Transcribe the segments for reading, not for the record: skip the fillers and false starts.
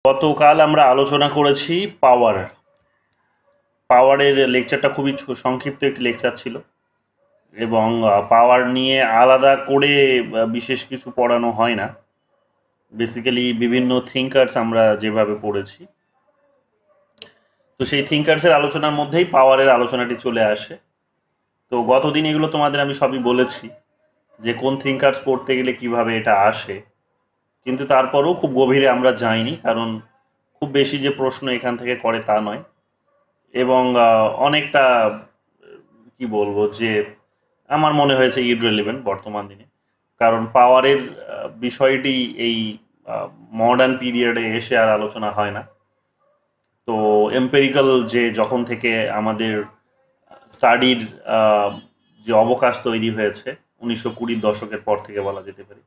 গতকাল আমরা আলোচনা করেছি পাওয়ারের লেকচারটা খুবই সংক্ষিপ্ত একটি লেকচার ছিল এবং পাওয়ার নিয়ে আলাদা করে বিশেষ কিছু পড়ানো হয় না। বেসিক্যালি বিভিন্ন থিঙ্কার্স আমরা যেভাবে পড়েছি, তো সেই থিঙ্কার্সের আলোচনার মধ্যেই পাওয়ারের আলোচনাটি চলে আসে। তো গতদিন এগুলো তোমাদের আমি সবই বলেছি যে কোন থিঙ্কার্স পড়তে গেলে কিভাবে এটা আসে, কিন্তু তারপরেও খুব গভীরে আমরা যাইনি, কারণ খুব বেশি যে প্রশ্ন এখান থেকে করে তা নয়। এবং অনেকটা কি বলবো যে আমার মনে হয়েছে ইররিলেভেন্ট বর্তমান দিনে, কারণ পাওয়ারের বিষয়টি এই মডার্ন পিরিয়ডে এসে আর আলোচনা হয় না। তো এম্পেরিক্যাল যে যখন থেকে আমাদের স্টাডির যে অবকাশ তৈরি হয়েছে 1920-র দশকের পর থেকে বলা যেতে পারে,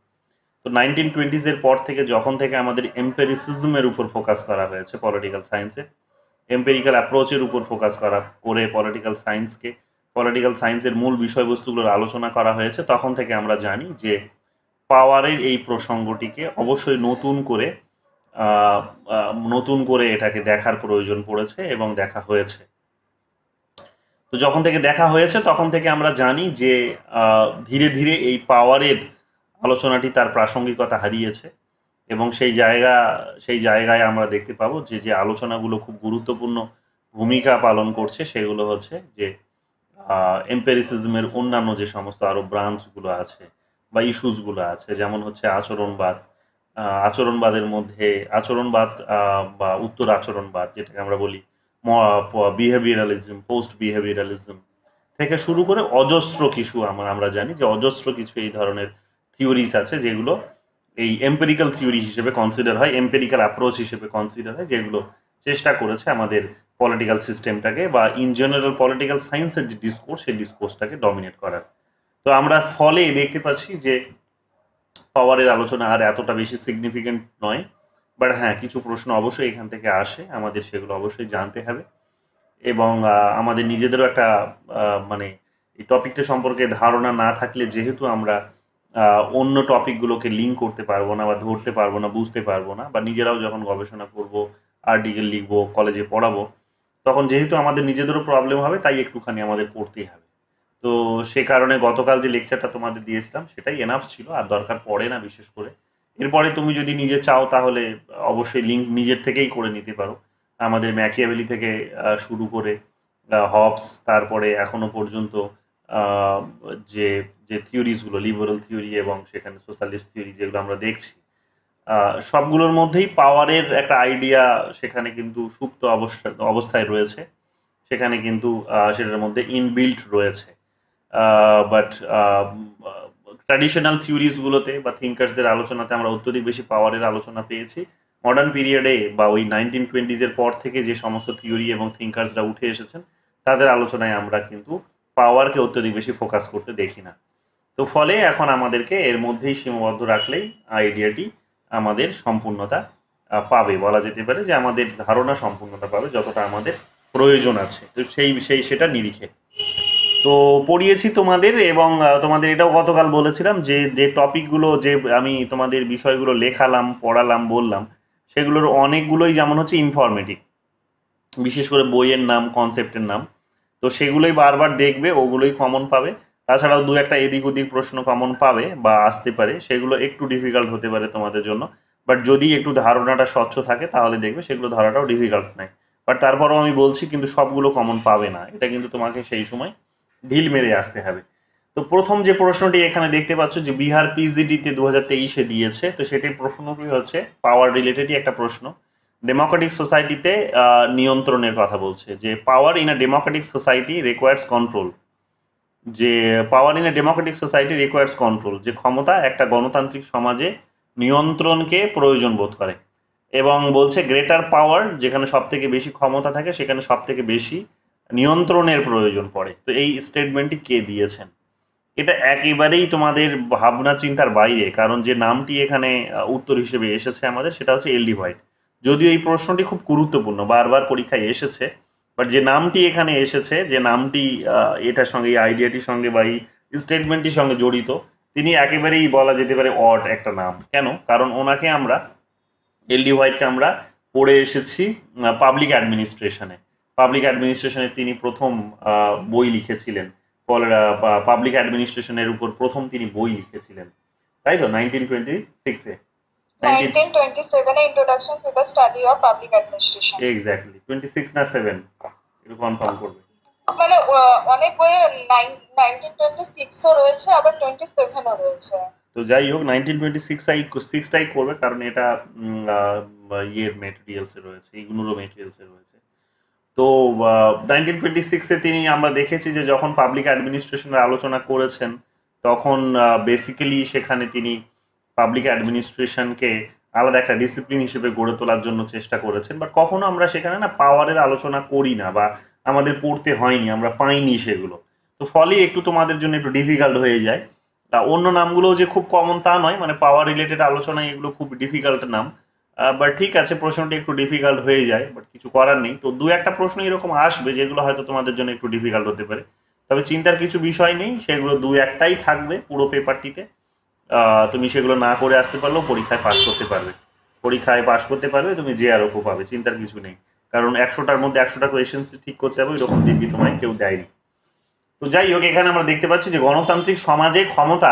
তো 1920s-এর পর থেকে যখন থেকে আমাদের এম্পেরিসিজমের উপর ফোকাস করা হয়েছে পলিটিক্যাল সায়েন্সে, এম্পেরিক্যাল অ্যাপ্রোচের উপর ফোকাস করে পলিটিক্যাল সায়েন্সের মূল বিষয়বস্তুগুলোর আলোচনা করা হয়েছে, তখন থেকে আমরা জানি যে পাওয়ারের এই প্রসঙ্গটিকে অবশ্যই নতুন করে এটাকে দেখার প্রয়োজন পড়েছে এবং দেখা হয়েছে। তো যখন থেকে দেখা হয়েছে তখন থেকে আমরা জানি যে ধীরে ধীরে এই পাওয়ারের আলোচনাটি তার প্রাসঙ্গিকতা হারিয়েছে এবং সেই জায়গায় আমরা দেখতে পাবো যে যে আলোচনাগুলো খুব গুরুত্বপূর্ণ ভূমিকা পালন করছে সেগুলো হচ্ছে যে এম্পেরিসিজমের অন্যান্য যে সমস্ত আরো ব্রাঞ্চগুলো আছে বা ইস্যুসগুলো আছে, যেমন হচ্ছে আচরণবাদের মধ্যে আচরণবাদ বা উত্তর আচরণবাদ, যেটাকে আমরা বলি বিহেভিয়ারালিজম, পোস্ট বিহেভিয়ারালিজম থেকে শুরু করে অজস্র কিছু আমরা জানি যে অজস্র কিছু এই ধরনের থিওরিজ আছে যেগুলো এই এম্পেরিক্যাল থিওরি হিসেবে কনসিডার হয়, এম্পেরিক্যাল অ্যাপ্রোচ হিসেবে কনসিডার হয়, যেগুলো চেষ্টা করেছে আমাদের পলিটিক্যাল সিস্টেমটাকে বা ইন জেনারেল পলিটিক্যাল সায়েন্সের যে ডিসকোর্স সেই ডিসকোর্সটাকে ডমিনেট করার। তো আমরা ফলে দেখতে পাচ্ছি যে পাওয়ারের আলোচনা আর এতটা বেশি সিগনিফিকেন্ট নয়, বাট হ্যাঁ কিছু প্রশ্ন অবশ্যই এখান থেকে আসে, আমাদের সেগুলো অবশ্যই জানতে হবে এবং আমাদের নিজেদেরও একটা মানে এই টপিকটা সম্পর্কে ধারণা না থাকলে যেহেতু আমরা অন্য টপিকগুলোকে লিঙ্ক করতে পারবো না বা ধরতে পারবো না, বুঝতে পারবো না, বা নিজেরাও যখন গবেষণা করব, আর্টিকেল লিখবো, কলেজে পড়াবো, তখন যেহেতু আমাদের নিজেদেরও প্রবলেম হবে, তাই একটুখানি আমাদের পড়তেই হবে। তো সে কারণে গতকাল যে লেকচারটা তোমাদের দিয়েছিলাম সেটাই এনাফ ছিল, আর দরকার পড়ে না বিশেষ করে। এরপরে তুমি যদি নিজে চাও তাহলে অবশ্যই লিঙ্ক নিজের থেকেই করে নিতে পারো, আমাদের ম্যাকিয়াভেলি থেকে শুরু করে হবস, তারপরে এখনো পর্যন্ত আহ, যে যে থিওরিজগুলো লিবারাল থিওরি এবং সেখানে সোশ্যালিস্ট থিওরি যেগুলো আমরা দেখছি, সবগুলোর মধ্যেই পাওয়ারের একটা আইডিয়া সেখানে কিন্তু সুপ্ত অবস্থায় রয়েছে, সেখানে কিন্তু সেটার মধ্যে ইনবিল্ট রয়েছে। বাট ট্র্যাডিশনাল থিওরিজগুলোতে বা থিঙ্কার্সদের আলোচনাতে আমরা অত্যধিক বেশি পাওয়ারের আলোচনা পেয়েছি। মডার্ন পিরিয়ডে বা ওই 1920s-এর পর থেকে যে সমস্ত থিওরি এবং থিঙ্কার্সরা উঠে এসেছেন তাদের আলোচনায় আমরা কিন্তু পাওয়ারকে অত্যধিক বেশি ফোকাস করতে দেখি না। তো ফলে এখন আমাদেরকে এর মধ্যেই সীমাবদ্ধ রাখলেই আইডিয়াটি আমাদের সম্পূর্ণতা পাবে, বলা যেতে পারে যে আমাদের ধারণা সম্পূর্ণতা পাবে যতটা আমাদের প্রয়োজন আছে। তো সেটা নিরিখে তো পড়িয়েছি তোমাদের, এবং তোমাদের এটাও গতকাল বলেছিলাম যে যে টপিকগুলো যে আমি তোমাদের বিষয়গুলো লেখালাম, পড়ালাম, বললাম, সেগুলোর অনেকগুলোই যেমন হচ্ছে ইনফরমেটিভ, বিশেষ করে বইয়ের নাম, কনসেপ্টের নাম, তো সেগুলোই বারবার দেখবে, ওগুলোই কমন পাবে। তাছাড়াও দু একটা এদিক ওদিক প্রশ্ন কমন পাবে বা আসতে পারে, সেগুলো একটু ডিফিকাল্ট হতে পারে তোমাদের জন্য, বাট যদি একটু ধারণাটা স্বচ্ছ থাকে তাহলে দেখবে সেগুলো ধরাটাও ডিফিকাল্ট নয়। বাট তারপরেও আমি বলছি কিন্তু সবগুলো কমন পাবে না, এটা কিন্তু তোমাকে সেই সময় ঢিল মেরে আসতে হবে। তো প্রথম যে প্রশ্নটি এখানে দেখতে পাচ্ছ যে বিহার পিজিডিতে 2023-এ দিয়েছে, তো সেটির প্রশ্নটি হচ্ছে পাওয়ার রিলেটেডই একটা প্রশ্ন। ডেমোক্রেটিক সোসাইটিতে নিয়ন্ত্রণের কথা বলছে, যে power in a democratic society requires control, যে power in a democratic society requires control, যে ক্ষমতা একটা গণতান্ত্রিক সমাজে নিয়ন্ত্রণকে প্রয়োজন বোধ করে, এবং বলছে গ্রেটার পাওয়ার, যেখানে সব থেকে বেশি ক্ষমতা থাকে সেখানে সব থেকে বেশি নিয়ন্ত্রণের প্রয়োজন পড়ে। তো এই স্টেটমেন্টটি কে দিয়েছেন? এটা একেবারেই তোমাদের ভাবনা চিন্তার বাইরে, কারণ যে নামটি এখানে উত্তর হিসেবে এসেছে আমাদের সেটা হচ্ছে এলডি হোয়াইট। যদিও এই প্রশ্নটি খুব গুরুত্বপূর্ণ, বারবার পরীক্ষায় এসেছে, বাট যে নামটি এখানে এসেছে, যে নামটি এটার সঙ্গে, এই আইডিয়াটির সঙ্গে বা এই স্টেটমেন্টটির সঙ্গে জড়িত, তিনি একেবারেই বলা যেতে পারে অড একটা নাম। কেন? কারণ ওনাকে আমরা, এলডি হোয়াইটকে আমরা পড়ে এসেছি পাবলিক অ্যাডমিনিস্ট্রেশনে। পাবলিক অ্যাডমিনিস্ট্রেশনে তিনি প্রথম বই লিখেছিলেন। পাবলিক অ্যাডমিনিস্ট্রেশনের উপর প্রথম তিনি বই লিখেছিলেন, তাই তো 1926-এ। 1927 এ introduction to the study of public administration. Exactly 26 না 7 একটু কনফার্ম করবে। মানে অনেক বইয়ে 1926 ও রয়েছে, আবার 27 ও রয়েছে। তো যাই হোক 1926টাই করবে, কারণ এটা ইয়ের মেটেরিয়ালসে রয়েছে, ইগনোরও মেটেরিয়ালসে রয়েছে। তো 1926-এ তিনি আমরা দেখেছি যে যখন পাবলিক অ্যাডমিনিস্ট্রেশনের আলোচনা করেছেন, তখন বেসিক্যালি সেখানে তিনি পাবলিক অ্যাডমিনিস্ট্রেশনকে আলাদা একটা ডিসিপ্লিন হিসেবে গড়ে তোলার জন্য চেষ্টা করেছেন। বাট কখনো আমরা সেখানে না পাওয়ারের আলোচনা করি না, বা আমাদের পড়তে হয়নি, আমরা পাইনি সেগুলো। তো ফলে একটু তোমাদের জন্য একটু ডিফিকাল্ট হয়ে যায়। তা অন্য নামগুলো যে খুব কমন তা নয়, মানে পাওয়ার রিলেটেড আলোচনায় এগুলো খুব ডিফিকাল্ট নাম। বাট ঠিক আছে, প্রশ্নটি একটু ডিফিকাল্ট হয়ে যায়, বাট কিছু করার নেই। তো দু একটা প্রশ্ন এরকম আসবে যেগুলো হয়তো তোমাদের জন্য একটু ডিফিকাল্ট হতে পারে, তবে চিন্তার কিছু বিষয় নেই, সেগুলো দু একটাই থাকবে পুরো পেপারটিতে। তুমি সেগুলো না করে আসতে পারলেও পরীক্ষায় পাস করতে পারবে, পরীক্ষায় পাস করতে পারবে, তুমি যে আর ওপো পাবে, চিন্তার কিছু নেই। কারণ 100টার মধ্যে 100টা কোয়েশ্চেন্স ঠিক করতে হবে, এরকম দিব্যি তোমায় কেউ দেয়নি। তো যাই হোক, এখানে আমরা দেখতে পাচ্ছি যে গণতান্ত্রিক সমাজে ক্ষমতা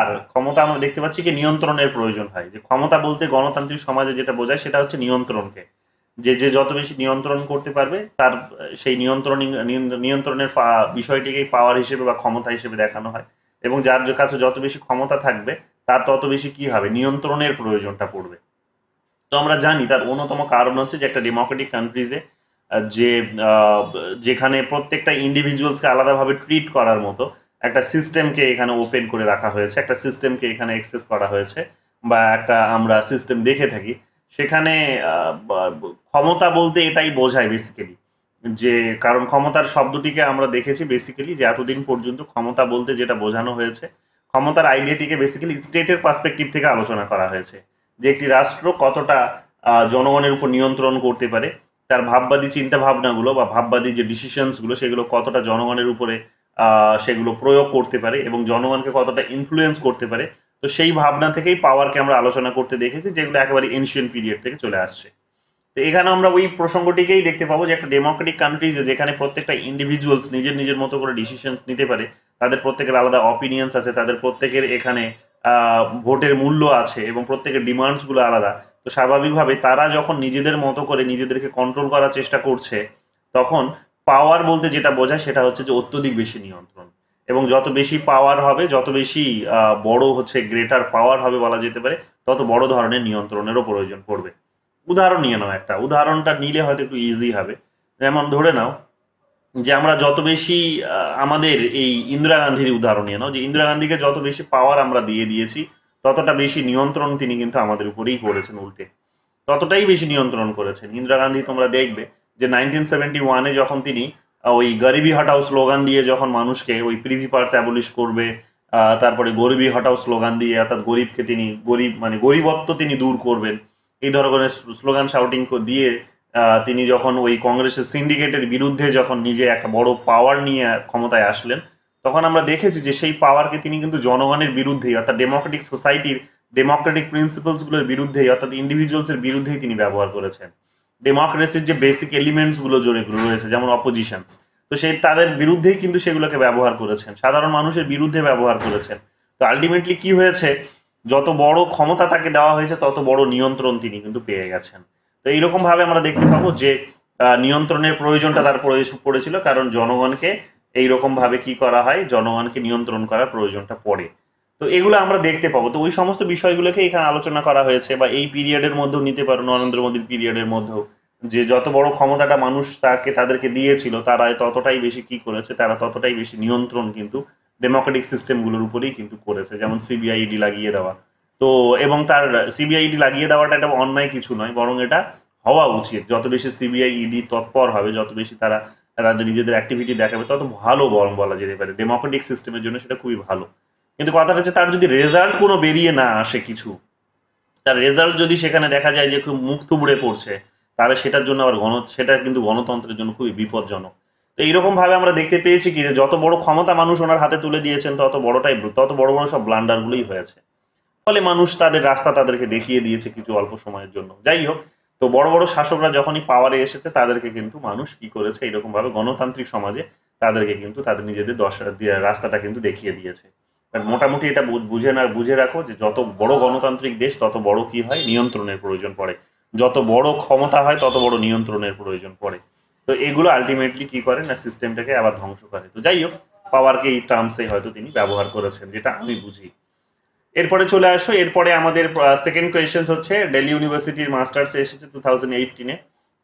আমরা দেখতে পাচ্ছি কি নিয়ন্ত্রণের প্রয়োজন হয়। যে ক্ষমতা বলতে গণতান্ত্রিক সমাজে যেটা বোঝায় সেটা হচ্ছে নিয়ন্ত্রণকে। যে যত বেশি নিয়ন্ত্রণ করতে পারবে তার সেই নিয়ন্ত্রণের বিষয়টিকেই পাওয়ার হিসেবে বা ক্ষমতা হিসেবে দেখানো হয়। এবং যার কাছে যত বেশি ক্ষমতা থাকবে তার তত বেশি কি হবে, নিয়ন্ত্রণের প্রয়োজনটা পড়বে। তো আমরা জানি তার অন্যতম কারণ হচ্ছে যে একটা ডেমোক্রেটিক কান্ট্রিজে যে যেখানে প্রত্যেকটা ইন্ডিভিজুয়ালসকে আলাদাভাবে ট্রিট করার মতো একটা সিস্টেমকে এখানে ওপেন করে রাখা হয়েছে, একটা সিস্টেমকে এখানে অ্যাক্সেস করা হয়েছে, বা একটা আমরা সিস্টেম দেখে থাকি। সেখানে ক্ষমতা বলতে এটাই বোঝায় বেসিক্যালি, যে কারণ ক্ষমতার শব্দটিকে আমরা দেখেছি বেসিক্যালি যে এতদিন পর্যন্ত ক্ষমতা বলতে যেটা বোঝানো হয়েছে, ক্ষমতার আইডিয়াটিকে বেসিক্যালি স্টেটের পার্সপেক্টিভ থেকে আলোচনা করা হয়েছে। যে একটি রাষ্ট্র কতটা জনগণের উপর নিয়ন্ত্রণ করতে পারে, তার ভাববাদী চিন্তা ভাবনাগুলো বা ভাববাদী যে ডিসিশনসগুলো সেগুলো কতটা জনগণের উপরে সেগুলো প্রয়োগ করতে পারে এবং জনগণকে কতটা ইনফ্লুয়েন্স করতে পারে। তো সেই ভাবনা থেকেই পাওয়ারকে আমরা আলোচনা করতে দেখেছি, যেগুলো একেবারে এনশিয়েন্ট পিরিয়ড থেকে চলে আসছে। তো এখানে আমরা ওই প্রসঙ্গটিকেই দেখতে পাবো যে একটা ডেমোক্রেটিক কান্ট্রিজে যেখানে প্রত্যেকটা ইন্ডিভিজুয়ালস নিজের নিজের মতো করে ডিসিশনস নিতে পারে, তাদের প্রত্যেকের আলাদা অপিনিয়ন্স আছে, তাদের প্রত্যেকের এখানে ভোটের মূল্য আছে এবং প্রত্যেকের ডিমান্ডসগুলো আলাদা। তো স্বাভাবিকভাবে তারা যখন নিজেদের মতো করে নিজেদেরকে কন্ট্রোল করার চেষ্টা করছে, তখন পাওয়ার বলতে যেটা বোঝায় সেটা হচ্ছে যে অত্যধিক বেশি নিয়ন্ত্রণ। এবং যত বেশি পাওয়ার হবে, যত বেশি বড় হচ্ছে গ্রেটার পাওয়ার হবে বলা যেতে পারে, তত বড় ধরনের নিয়ন্ত্রণেরও প্রয়োজন পড়বে। উদাহরণ নিয়ে নাও, একটা উদাহরণটা নিলে হয়তো একটু ইজি হবে। যেমন ধরে নাও যে আমরা যত বেশি আমাদের এই ইন্দিরা গান্ধীর উদাহরণ নিয়ে নাও, যে ইন্দিরা গান্ধীকে যত বেশি পাওয়ার আমরা দিয়ে দিয়েছি, ততটা বেশি নিয়ন্ত্রণ তিনি কিন্তু আমাদের উপরেই করেছেন, উল্টে ততটাই বেশি নিয়ন্ত্রণ করেছেন ইন্দিরা গান্ধী। তোমরা দেখবে যে 1971-এ যখন তিনি ওই গরিবি হটাও স্লোগান দিয়ে যখন মানুষকে ওই প্রিভি পার্স অ্যাবলিশ করবে, তারপরে গরিবি হটাও স্লোগান দিয়ে, অর্থাৎ গরিবকে তিনি মানে গরিবত্ব তিনি দূর করবেন, এই ধরনের স্লোগান শাউটিং দিয়ে তিনি যখন ওই কংগ্রেসের সিন্ডিকেটের বিরুদ্ধে যখন নিজে একটা বড় পাওয়ার নিয়ে ক্ষমতায় আসলেন, তখন আমরা দেখেছি যে সেই পাওয়ারকে তিনি কিন্তু জনগণের বিরুদ্ধেই, অর্থাৎ ডেমোক্রেটিক সোসাইটির ডেমোক্রেটিক প্রিন্সিপালসগুলোর বিরুদ্ধেই, অর্থাৎ ইন্ডিভিজুয়ালসের বিরুদ্ধেই তিনি ব্যবহার করেছেন। ডেমোক্রেসির যে বেসিক এলিমেন্টসগুলো রয়েছে, যেমন অপোজিশনস, তো সেই তাদের বিরুদ্ধেই কিন্তু সেগুলোকে ব্যবহার করেছেন, সাধারণ মানুষের বিরুদ্ধে ব্যবহার করেছেন। তো আলটিমেটলি কি হয়েছে, যত বড় ক্ষমতা তাকে দেওয়া হয়েছে তত বড় নিয়ন্ত্রণ তিনি কিন্তু পেয়ে গেছেন। তো এইরকম ভাবে আমরা দেখতে পাবো যে নিয়ন্ত্রণের প্রয়োজনটা তার পড়েছিল, কারণ জনগণকে এইরকম ভাবে কি করা হয়, জনগণকে নিয়ন্ত্রণ করার প্রয়োজনটা পড়ে। তো এগুলো আমরা দেখতে পাবো। তো ওই সমস্ত বিষয়গুলোকে এখানে আলোচনা করা হয়েছে, বা এই পিরিয়ডের মধ্যেও নিতে পারো, নরেন্দ্র মোদীর পিরিয়ডের মধ্যেও, যে যত বড় ক্ষমতাটা মানুষ তাদেরকে দিয়েছিল, তারা ততটাই বেশি কি করেছে, তারা ততটাই বেশি নিয়ন্ত্রণ কিন্তু ডেমোক্রেটিক সিস্টেমগুলোর উপরেই কিন্তু করেছে, যেমন সিবিআইডি লাগিয়ে দেওয়া। তো এবং তার সিবিআইডি লাগিয়ে দেওয়াটা এটা অন্যায় কিছু নয়, বরং এটা হওয়া উচিত। যত বেশি সিবিআইডি তৎপর হবে, যত বেশি তারা তাদের নিজেদের অ্যাক্টিভিটি দেখাবে, তত ভালো বরং বলা যেতে পারে, ডেমোক্রেটিক সিস্টেমের জন্য সেটা খুবই ভালো। কিন্তু কথাটা হচ্ছে তার যদি রেজাল্ট কোনো বেরিয়ে না আসে কিছু, তার রেজাল্ট যদি সেখানে দেখা যায় যে খুব মুখ থুবড়ে পড়ছে, তাহলে সেটার জন্য আবার সেটা কিন্তু গণতন্ত্রের জন্য খুবই বিপজ্জনক। তো এইরকম ভাবে আমরা দেখতে পেয়েছি কি যে যত বড় ক্ষমতা মানুষ ওনার হাতে তুলে দিয়েছেন, তত বড় বড় সব ব্লান্ডারগুলোই হয়েছে। ফলে মানুষ তাদের রাস্তা তাদেরকে দেখিয়ে দিয়েছে কিছু অল্প সময়ের জন্য। যাই হোক, তো বড় বড় শাসকরা যখনই পাওয়ারে এসেছে তাদেরকে কিন্তু মানুষ কি করেছে, এরকম ভাবে গণতান্ত্রিক সমাজে তাদেরকে কিন্তু তাদের নিজেদের রাস্তাটা কিন্তু দেখিয়ে দিয়েছে। মোটামুটি এটা বুঝে রাখো যে যত বড় গণতান্ত্রিক দেশ তত বড় কি হয়, নিয়ন্ত্রণের প্রয়োজন পড়ে। যত বড় ক্ষমতা হয় তত বড় নিয়ন্ত্রণের প্রয়োজন পড়ে। তো এগুলো আলটিমেটলি কি করে না, সিস্টেমটাকে আবার ধ্বংস করে। তো যাই হোক, পাওয়ারকে এই টার্মসে হয়তো তিনি ব্যবহার করেছেন, যেটা আমি বুঝি। এরপরে চলে আসো, এরপরে আমাদের সেকেন্ড কোয়েশ্চেন হচ্ছে দিল্লি ইউনিভার্সিটির মাস্টার্স এসেছে 2018-এ।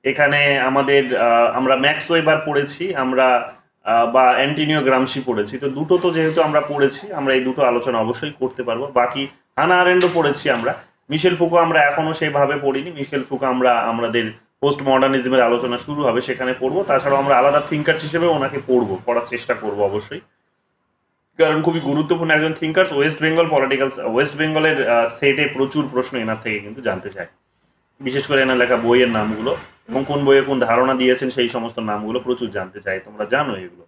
এখানে আমাদের আমরা ম্যাক্স ওয়েবার পড়েছি, আমরা বা অ্যান্টোনিও গ্রামশি পড়েছি। তো দুটো তো যেহেতু আমরা পড়েছি, আমরা এই দুটো আলোচনা অবশ্যই করতে পারবো। বাকি হানা আরেন্ডও পড়েছি আমরা, মিশেল ফুকো আমরা এখনো সেভাবে পড়িনি। মিশেল ফুকো আমরা আমাদের পোস্ট মডার্নিজমের আলোচনা শুরু হবে সেখানে পড়বো। তাছাড়াও আমরা আলাদা থিঙ্কার্স হিসেবে ওনাকে পড়ার চেষ্টা করবো অবশ্যই, কারণ খুবই গুরুত্বপূর্ণ একজন থিঙ্কার্স। ওয়েস্ট বেঙ্গলের সেটে প্রচুর প্রশ্ন এনার থেকে কিন্তু জানতে চায়, বিশেষ করে এনার লেখা বইয়ের নামগুলো এবং কোন বইয়ে কোন ধারণা দিয়েছেন সেই সমস্ত নামগুলো প্রচুর জানতে চায়, তোমরা জানো এগুলো।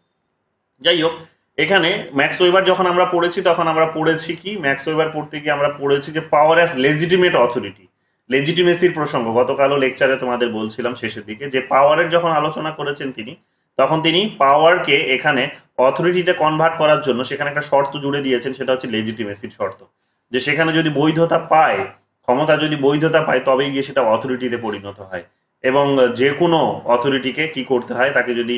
যাই হোক, এখানে ম্যাক্স ওয়েবার যখন আমরা পড়েছি তখন আমরা পড়েছি কি, ম্যাক্স ওয়েবার পড়তে গিয়ে আমরা পড়েছি যে পাওয়ার অ্যাজ লেজিটিমেট অথরিটি, লেজিটিমেসির প্রসঙ্গ। গতকালও লেকচারে তোমাদের বলছিলাম শেষের দিকে যে পাওয়ারের যখন আলোচনা করেছেন তিনি, তখন তিনি পাওয়ারকে এখানে অথরিটিতে কনভার্ট করার জন্য সেখানে একটা শর্ত জুড়ে দিয়েছেন, সেটা হচ্ছে লেজিটিমেসির শর্ত। যে সেখানে যদি বৈধতা পায়, ক্ষমতা যদি বৈধতা পায়, তবেই গিয়ে সেটা অথরিটিতে পরিণত হয়। এবং যে কোনো অথরিটিকে কি করতে হয়, তাকে যদি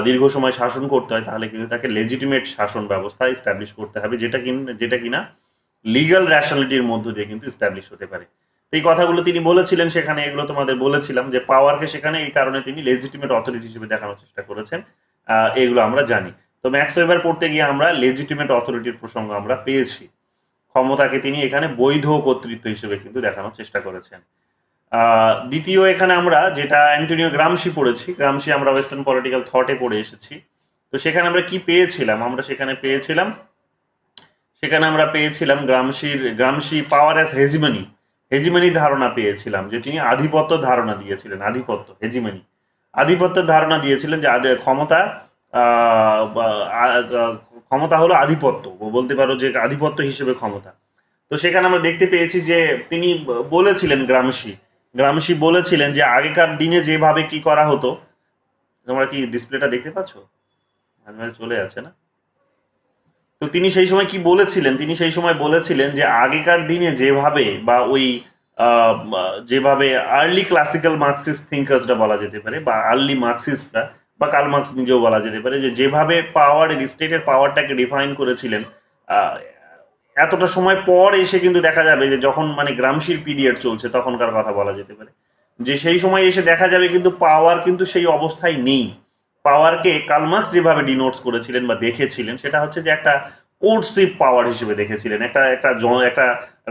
দীর্ঘ সময় শাসন করতে হয় তাহলে কিন্তু তাকে লেজিটিমেট শাসন ব্যবস্থা এস্টাবলিশ করতে হবে, যেটা কিনা লিগ্যাল র্যাশনালিটির মধ্য দিয়ে কিন্তু এস্টাবলিশ হতে পারে। তো এই কথাগুলো তিনি বলেছিলেন সেখানে, এগুলো তোমাদের বলেছিলাম যে পাওয়ারকে সেখানে এই কারণে তিনি লেজিটিমেট অথরিটি হিসেবে দেখানোর চেষ্টা করেছেন, এগুলো আমরা জানি। তো ম্যাক্স ওয়েবার পড়তে গিয়ে আমরা লেজিটিমেট অথরিটির প্রসঙ্গ আমরা পেয়েছি, ক্ষমতাকে তিনি এখানে বৈধ কর্তৃত্ব হিসেবে কিন্তু দেখানোর চেষ্টা করেছেন। দ্বিতীয় এখানে আমরা যেটা অ্যান্টোনিও গ্রামশি পড়েছি, গ্রামশি আমরা ওয়েস্টার্ন পলিটিক্যাল থটে পড়ে এসেছি। তো সেখানে আমরা কি পেয়েছিলাম, আমরা সেখানে পেয়েছিলাম গ্রামশি পাওয়ার অ্যাজ হেজিমনি ধারণা পেয়েছিলাম, যে তিনি আধিপত্য ধারণা দিয়েছিলেন, আধিপত্যের ধারণা দিয়েছিলেন, যে ক্ষমতা হলো আধিপত্য, বলতে পারো যে আধিপত্য হিসেবে ক্ষমতা। তো সেখানে আমরা দেখতে পেয়েছি যে তিনি বলেছিলেন, গ্রামশি বলেছিলেন যে আগেকার দিনে যেভাবে কি করা হতো, তোমরা কি ডিসপ্লেটা দেখতে পাচ্ছ, চলে যাচ্ছে না? তো তিনি সেই সময় কি বলেছিলেন, তিনি সেই সময় বলেছিলেন যে আগেকার দিনে যেভাবে বা ওই যেভাবে আর্লি ক্লাসিক্যাল মার্কসিস্ট থিঙ্কার্সরা বলা যেতে পারে, বা আর্লি মার্কসিস্টরা বা কার্ল মার্কস নিজেও বলা যেতে পারে, যে যেভাবে স্টেটের পাওয়ারটাকে ডিফাইন করেছিলেন, এতটা সময় পর এসে কিন্তু দেখা যাবে যে যখন মানে গ্রামশির পিরিয়ড চলছে তখনকার কথা বলা যেতে পারে, যে সেই সময় এসে দেখা যাবে কিন্তু পাওয়ার কিন্তু সেই অবস্থায় নেই। পাওয়ারকে কার্ল মার্কস যেভাবে ডিনোটস করেছিলেন বা দেখেছিলেন, সেটা হচ্ছে যে একটা কোর্টশিপ পাওয়ার হিসেবে দেখেছিলেন। একটা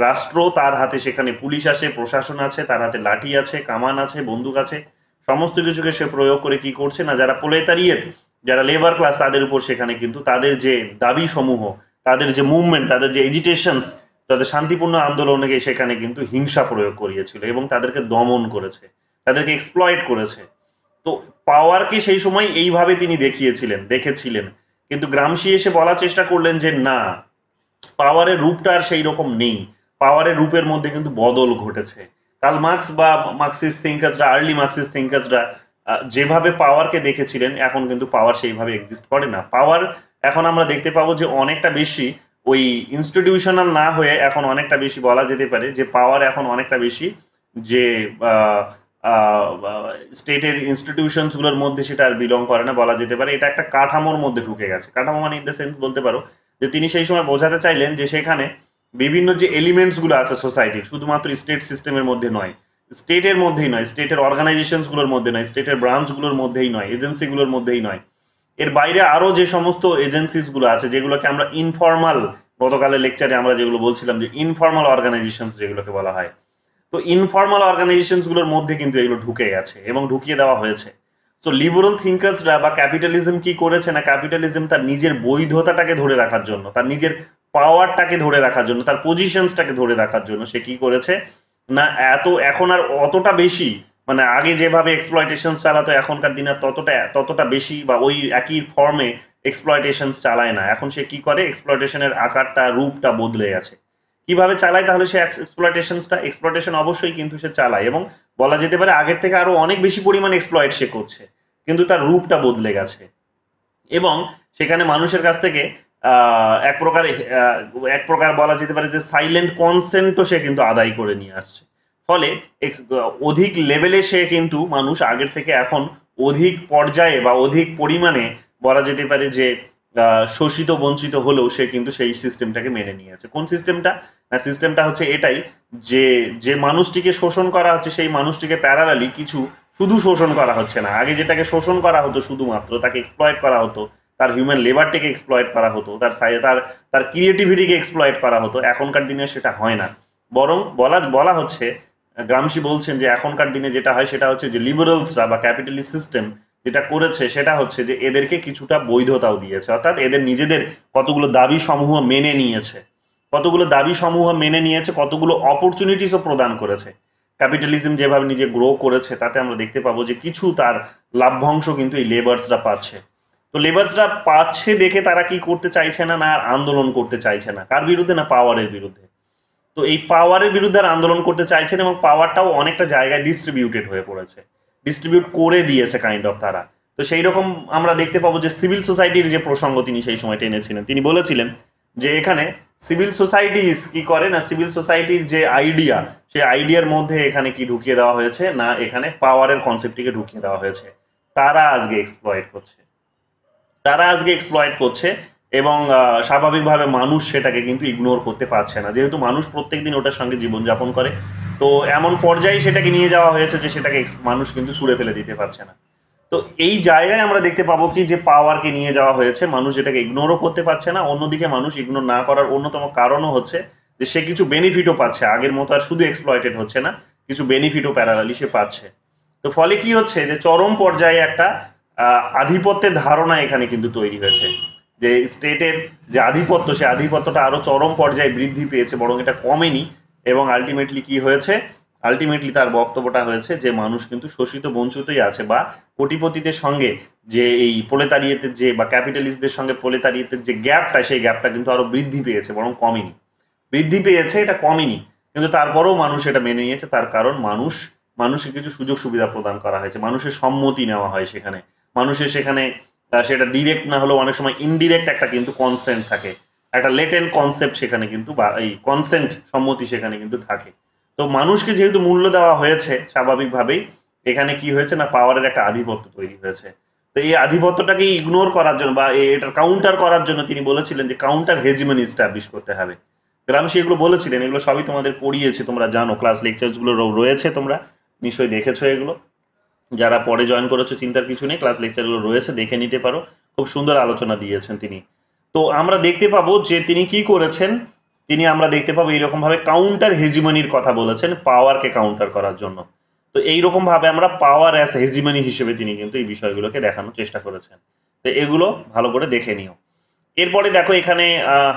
রাষ্ট্র, তার হাতে সেখানে পুলিশ আছে, প্রশাসন আছে, তার হাতে লাঠি আছে, কামান আছে, বন্দুক আছে, সমস্ত কিছুকে সে প্রয়োগ করে কি করছে না, যারা প্রোলেতারিয়েত, যারা লেবার ক্লাস, তাদের উপর সেখানে কিন্তু তাদের যে দাবি সমূহ, তাদের যে মুভমেন্ট, তাদের যে এজিটেশনস, তাদের শান্তিপূর্ণ আন্দোলনকে সেখানে কিন্তু হিংসা প্রয়োগ করিয়েছিল এবং তাদেরকে দমন করেছে, তাদেরকে এক্সপ্লয়েট করেছে। তো পাওয়ারকে সেই সময় এইভাবে তিনি দেখেছিলেন। কিন্তু গ্রামশি এসে বলার চেষ্টা করলেন যে না, পাওয়ারের রূপটা আর সেই রকম নেই, পাওয়ারের রূপের মধ্যে কিন্তু বদল ঘটেছে। কার্ল মার্কস বা মার্কসিস্ট থিঙ্কার্সরা, আর্লি মার্কসিস্ট থিঙ্কার্সরা যেভাবে পাওয়ারকে দেখেছিলেন, এখন কিন্তু পাওয়ার সেইভাবে এক্সিস্ট করে না। পাওয়ার এখন আমরা দেখতে পাবো যে অনেকটা বেশি ওই ইনস্টিটিউশনাল না হয়ে এখন অনেকটা বেশি বলা যেতে পারে যে পাওয়ার এখন অনেকটা বেশি যে স্টেটের ইনস্টিটিউশনসগুলোর মধ্যে সেটা আর বিলং করে না, বলা যেতে পারে এটা একটা কাঠামোর মধ্যে ঢুকে গেছে। কাঠামো মানে ইন দ্য সেন্স বলতে পারো যে তিনি সেই সময় বোঝাতে চাইলেন যে সেখানে বিভিন্ন যে এলিমেন্টসগুলো আছে সোসাইটির, শুধুমাত্র স্টেট সিস্টেমের মধ্যে নয়, স্টেটের মধ্যেই নয়, স্টেটের অর্গানাইজেশনসগুলোর মধ্যে নয়, স্টেটের ব্রাঞ্চগুলোর মধ্যেই নয়, এজেন্সিগুলোর মধ্যেই নয়, এর বাইরে আরও যে সমস্ত এজেন্সিসগুলো আছে যেগুলোকে আমরা ইনফর্মাল, গতকালের লেকচারে আমরা যেগুলো বলছিলাম যে ইনফর্মাল অর্গানাইজেশনস যেগুলোকে বলা হয়, তো ইনফর্মাল অর্গানাইজেশনসগুলোর মধ্যে কিন্তু এগুলো ঢুকে গেছে এবং ঢুকিয়ে দেওয়া হয়েছে। তো লিবারাল থিঙ্কার্সরা বা ক্যাপিটালিজম কি করেছে না, ক্যাপিটালিজম তার নিজের বৈধতাটাকে ধরে রাখার জন্য, তার নিজের পাওয়ারটাকে ধরে রাখার জন্য, তার পজিশনসটাকে ধরে রাখার জন্য সে কি করেছে না, এখন আর অতটা বেশি মানে আগে যেভাবে এক্সপ্লয়টেশন চালাতো এখনকার দিনে ততটা বেশি বা ওই একই ফর্মে এক্সপ্লয়টেশন চালায় না। এখন সে কি করে, এক্সপ্লয়টেশনের আকারটা, রূপটা বদলে গেছে। কিভাবে চালায়, তাহলে সে এক্সপ্লয়টেশন অবশ্যই কিন্তু সে চালায়, এবং বলা যেতে পারে আগের থেকে আরো অনেক বেশি পরিমাণ এক্সপ্লয়েট সে করছে, কিন্তু তার রূপটা বদলে গেছে। এবং সেখানে মানুষের কাছ থেকে এক প্রকার বলা যেতে পারে যে সাইলেন্ট কনসেন্টও সে কিন্তু আদায় করে নিয়ে আসছে। ফলে অধিক লেভেলে সে কিন্তু মানুষ আগের থেকে এখন অধিক পর্যায়ে বা অধিক পরিমাণে বলা যেতে পারে যে শোষিত বঞ্চিত হলেও সে কিন্তু সেই সিস্টেমটাকে মেনে নিয়েছে। কোন সিস্টেমটা? না, সিস্টেমটা হচ্ছে এটাই যে যে মানুষটিকে শোষণ করা হচ্ছে সেই মানুষটিকে প্যারালালি কিছু শুধু শোষণ করা হচ্ছে না। আগে যেটাকে শোষণ করা হতো শুধুমাত্র, তাকে এক্সপ্লয়েট করা হতো, তার হিউম্যান লেবারটিকে এক্সপ্লয়েট করা হতো, তার ক্রিয়েটিভিটিকে এক্সপ্লয়েট করা হতো। এখনকার দিনে সেটা হয় না, বরং বলা হচ্ছে, গ্রামসি বলছেন যে এখনকার দিনে যেটা হয় সেটা হচ্ছে যে লিবারেলসরা বা ক্যাপিটালিস্ট সিস্টেম যেটা করেছে সেটা হচ্ছে যে এদেরকে কিছুটা বৈধতাও দিয়েছে, অর্থাৎ এদের নিজেদের কতগুলো দাবি সমূহ মেনে নিয়েছে, কতগুলো অপরচুনিটিসও প্রদান করেছে। ক্যাপিটালিজম যেভাবে নিজে গ্রো করেছে তাতে আমরা দেখতে পাবো যে কিছু তার লাভ্যাংশ কিন্তু এই লেবার্সরা পাচ্ছে। তো লেবার্সরা পাচ্ছে দেখে তারা কি করতে চাইছে না, আর আন্দোলন করতে চাইছে না। কার বিরুদ্ধে? না, পাওয়ারের বিরুদ্ধে। তো এই পাওয়ারের বিরুদ্ধে আর আন্দোলন করতে চাইছেন, এবং পাওয়ারটাও অনেকটা জায়গায় ডিস্ট্রিবিউটেড হয়ে পড়েছে, ডিস্ট্রিবিউট করে দিয়েছে কাইন্ড অফ তারা। তো সেই রকম আমরা দেখতে পাবো যে সিভিল সোসাইটির যে প্রসঙ্গ তিনি সেই সময় টেনেছিলেন, তিনি বলেছিলেন যে এখানে সিভিল সোসাইটিস কি করে না, সিভিল সোসাইটির যে আইডিয়া, সেই আইডিয়ার মধ্যে এখানে কি ঢুকিয়ে দেওয়া হয়েছে না, এখানে পাওয়ারের কনসেপ্টটিকে ঢুকিয়ে দেওয়া হয়েছে। তারা আজকে এক্সপ্লয়েট করছে এবং স্বাভাবিকভাবে মানুষ সেটাকে কিন্তু ইগনোর করতে পারছে না, যেহেতু মানুষ প্রত্যেকদিন ওটার সঙ্গে জীবনযাপন করে। তো এমন পর্যায়ে সেটাকে নিয়ে যাওয়া হয়েছে যে সেটাকে মানুষ কিন্তু ছুঁড়ে ফেলে দিতে পারছে না। তো এই জায়গায় আমরা দেখতে পাবো কি যে পাওয়ারকে নিয়ে যাওয়া হয়েছে, মানুষ যেটাকে ইগনোরও করতে পারছে না। অন্যদিকে মানুষ ইগনোর না করার অন্যতম কারণও হচ্ছে যে সে কিছু বেনিফিটও পাচ্ছে, আগের মতো আর শুধু এক্সপ্লয়েটেড হচ্ছে না, কিছু বেনিফিটও প্যারালালি সে পাচ্ছে। তো ফলে কি হচ্ছে যে চরম পর্যায়ে একটা আধিপত্যের ধারণা এখানে কিন্তু তৈরি হয়েছে, যে স্টেটের যে আধিপত্য, সে আধিপত্যটা আরো চরম পর্যায়ে বৃদ্ধি পেয়েছে, বরং এটা কমেনি। এবং আলটিমেটলি কি হয়েছে? আলটিমেটলি তার বক্তব্যটা হয়েছে যে মানুষ কিন্তু শোষিত বঞ্চিতই আছে, বা কোটিপতিদের সঙ্গে যে এই প্রলেতারিয়েতের যে বা ক্যাপিটালিস্টদের সঙ্গে প্রলেতারিয়েতের যে গ্যাপটা, সেই গ্যাপটা কিন্তু আরো বৃদ্ধি পেয়েছে, বরং কমেনি। বৃদ্ধি পেয়েছে, এটা কমেনি। কিন্তু তারপরেও মানুষ এটা মেনে নিয়েছে, তার কারণ মানুষকে কিছু সুযোগ সুবিধা প্রদান করা হয়েছে, মানুষের সম্মতি নেওয়া হয় সেখানে, মানুষের সেখানে সেটা ডিরেক্ট না হলেও অনেক সময় ইনডিরেক্ট একটা কিন্তু কনসেন্ট থাকে, একটা লেটেন্ট কনসেপ্ট সেখানে কিন্তু, বা এই কনসেন্ট সম্মতি সেখানে কিন্তু থাকে। তো মানুষকে যেহেতু মূল্য দেওয়া হয়েছে, স্বাভাবিকভাবেই এখানে কি হয়েছে না, পাওয়ারের একটা আধিপত্য তৈরি হয়েছে। তো এই আধিপত্যটাকে ইগনোর করার জন্য বা এটার কাউন্টার করার জন্য তিনি বলেছিলেন যে কাউন্টার হেজিমনি এস্টাবলিশ করতে হবে। গ্রামসি এগুলো বলেছিলেন, এগুলো সবই তোমাদের পড়িয়েছে, তোমরা জানো, ক্লাস লেকচারসগুলো রয়েছে, তোমরা নিশ্চয়ই দেখেছো এগুলো। যারা পরে জয়েন করেছো চিন্তার কিছু নেই, ক্লাস লেকচারগুলো রয়েছে, দেখে নিতে পারো, খুব সুন্দর আলোচনা দিয়েছেন তিনি। তো আমরা দেখতে পাবো যে তিনি কি করেছেন, আমরা দেখতে পাবো এইরকম ভাবে কাউন্টার হেজিমনির কথা বলেছেন, পাওয়ারকে কাউন্টার করার জন্য। তো এইরকম ভাবে আমরা পাওয়ার অ্যাজ হেজিমনি হিসেবে তিনি কিন্তু এই বিষয়গুলোকে দেখানোর চেষ্টা করেছেন। তো এগুলো ভালো করে দেখে নিও। এরপরে দেখো এখানে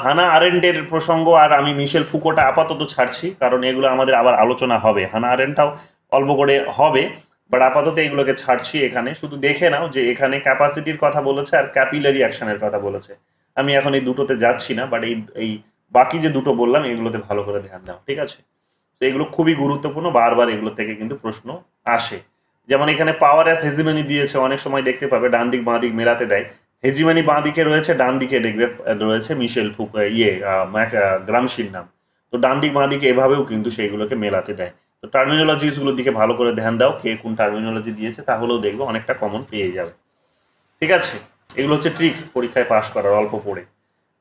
হানা আরেন্টের প্রসঙ্গ, আর আমি মিশেল ফুকোটা আপাতত ছাড়ছি, কারণ এগুলো আমাদের আবার আলোচনা হবে, হানা আরেন্টটাও অল্প করে হবে, বাট আপাতত এগুলোকে ছাড়ছি। এখানে শুধু দেখে নাও যে এখানে ক্যাপাসিটির কথা বলেছে আর ক্যাপিলারি অ্যাকশনের কথা বলেছে। আমি এখন এই দুটোতে যাচ্ছি না, বাট এই বাকি যে দুটো বললাম এগুলোতে ভালো করে ধ্যান দাও, ঠিক আছে? তো এগুলো খুবই গুরুত্বপূর্ণ, বারবার এগুলো থেকে কিন্তু প্রশ্ন আসে। যেমন এখানে পাওয়ার অ্যাস হেজিমনি দিয়েছে, অনেক সময় দেখতে পাবে ডান দিক বাঁ দিক মেলাতে দেয়, হেজিমনি বাঁ দিকে রয়েছে, ডান দিকে দেখবে রয়েছে মিশেল গ্রামসির নাম। তো ডান দিক বাঁ দিকে এভাবেও কিন্তু সেইগুলোকে মেলাতে দেয়। তো টার্মিনোলজিসগুলোর দিকে ভালো করে ধ্যান দাও, কে কোন টার্মিনোলজি দিয়েছে, তাহলেও দেখবে অনেকটা কমন পেয়ে যাবে, ঠিক আছে? এগুলো হচ্ছে ট্রিক্স পরীক্ষায় পাস করার, অল্প পড়ে।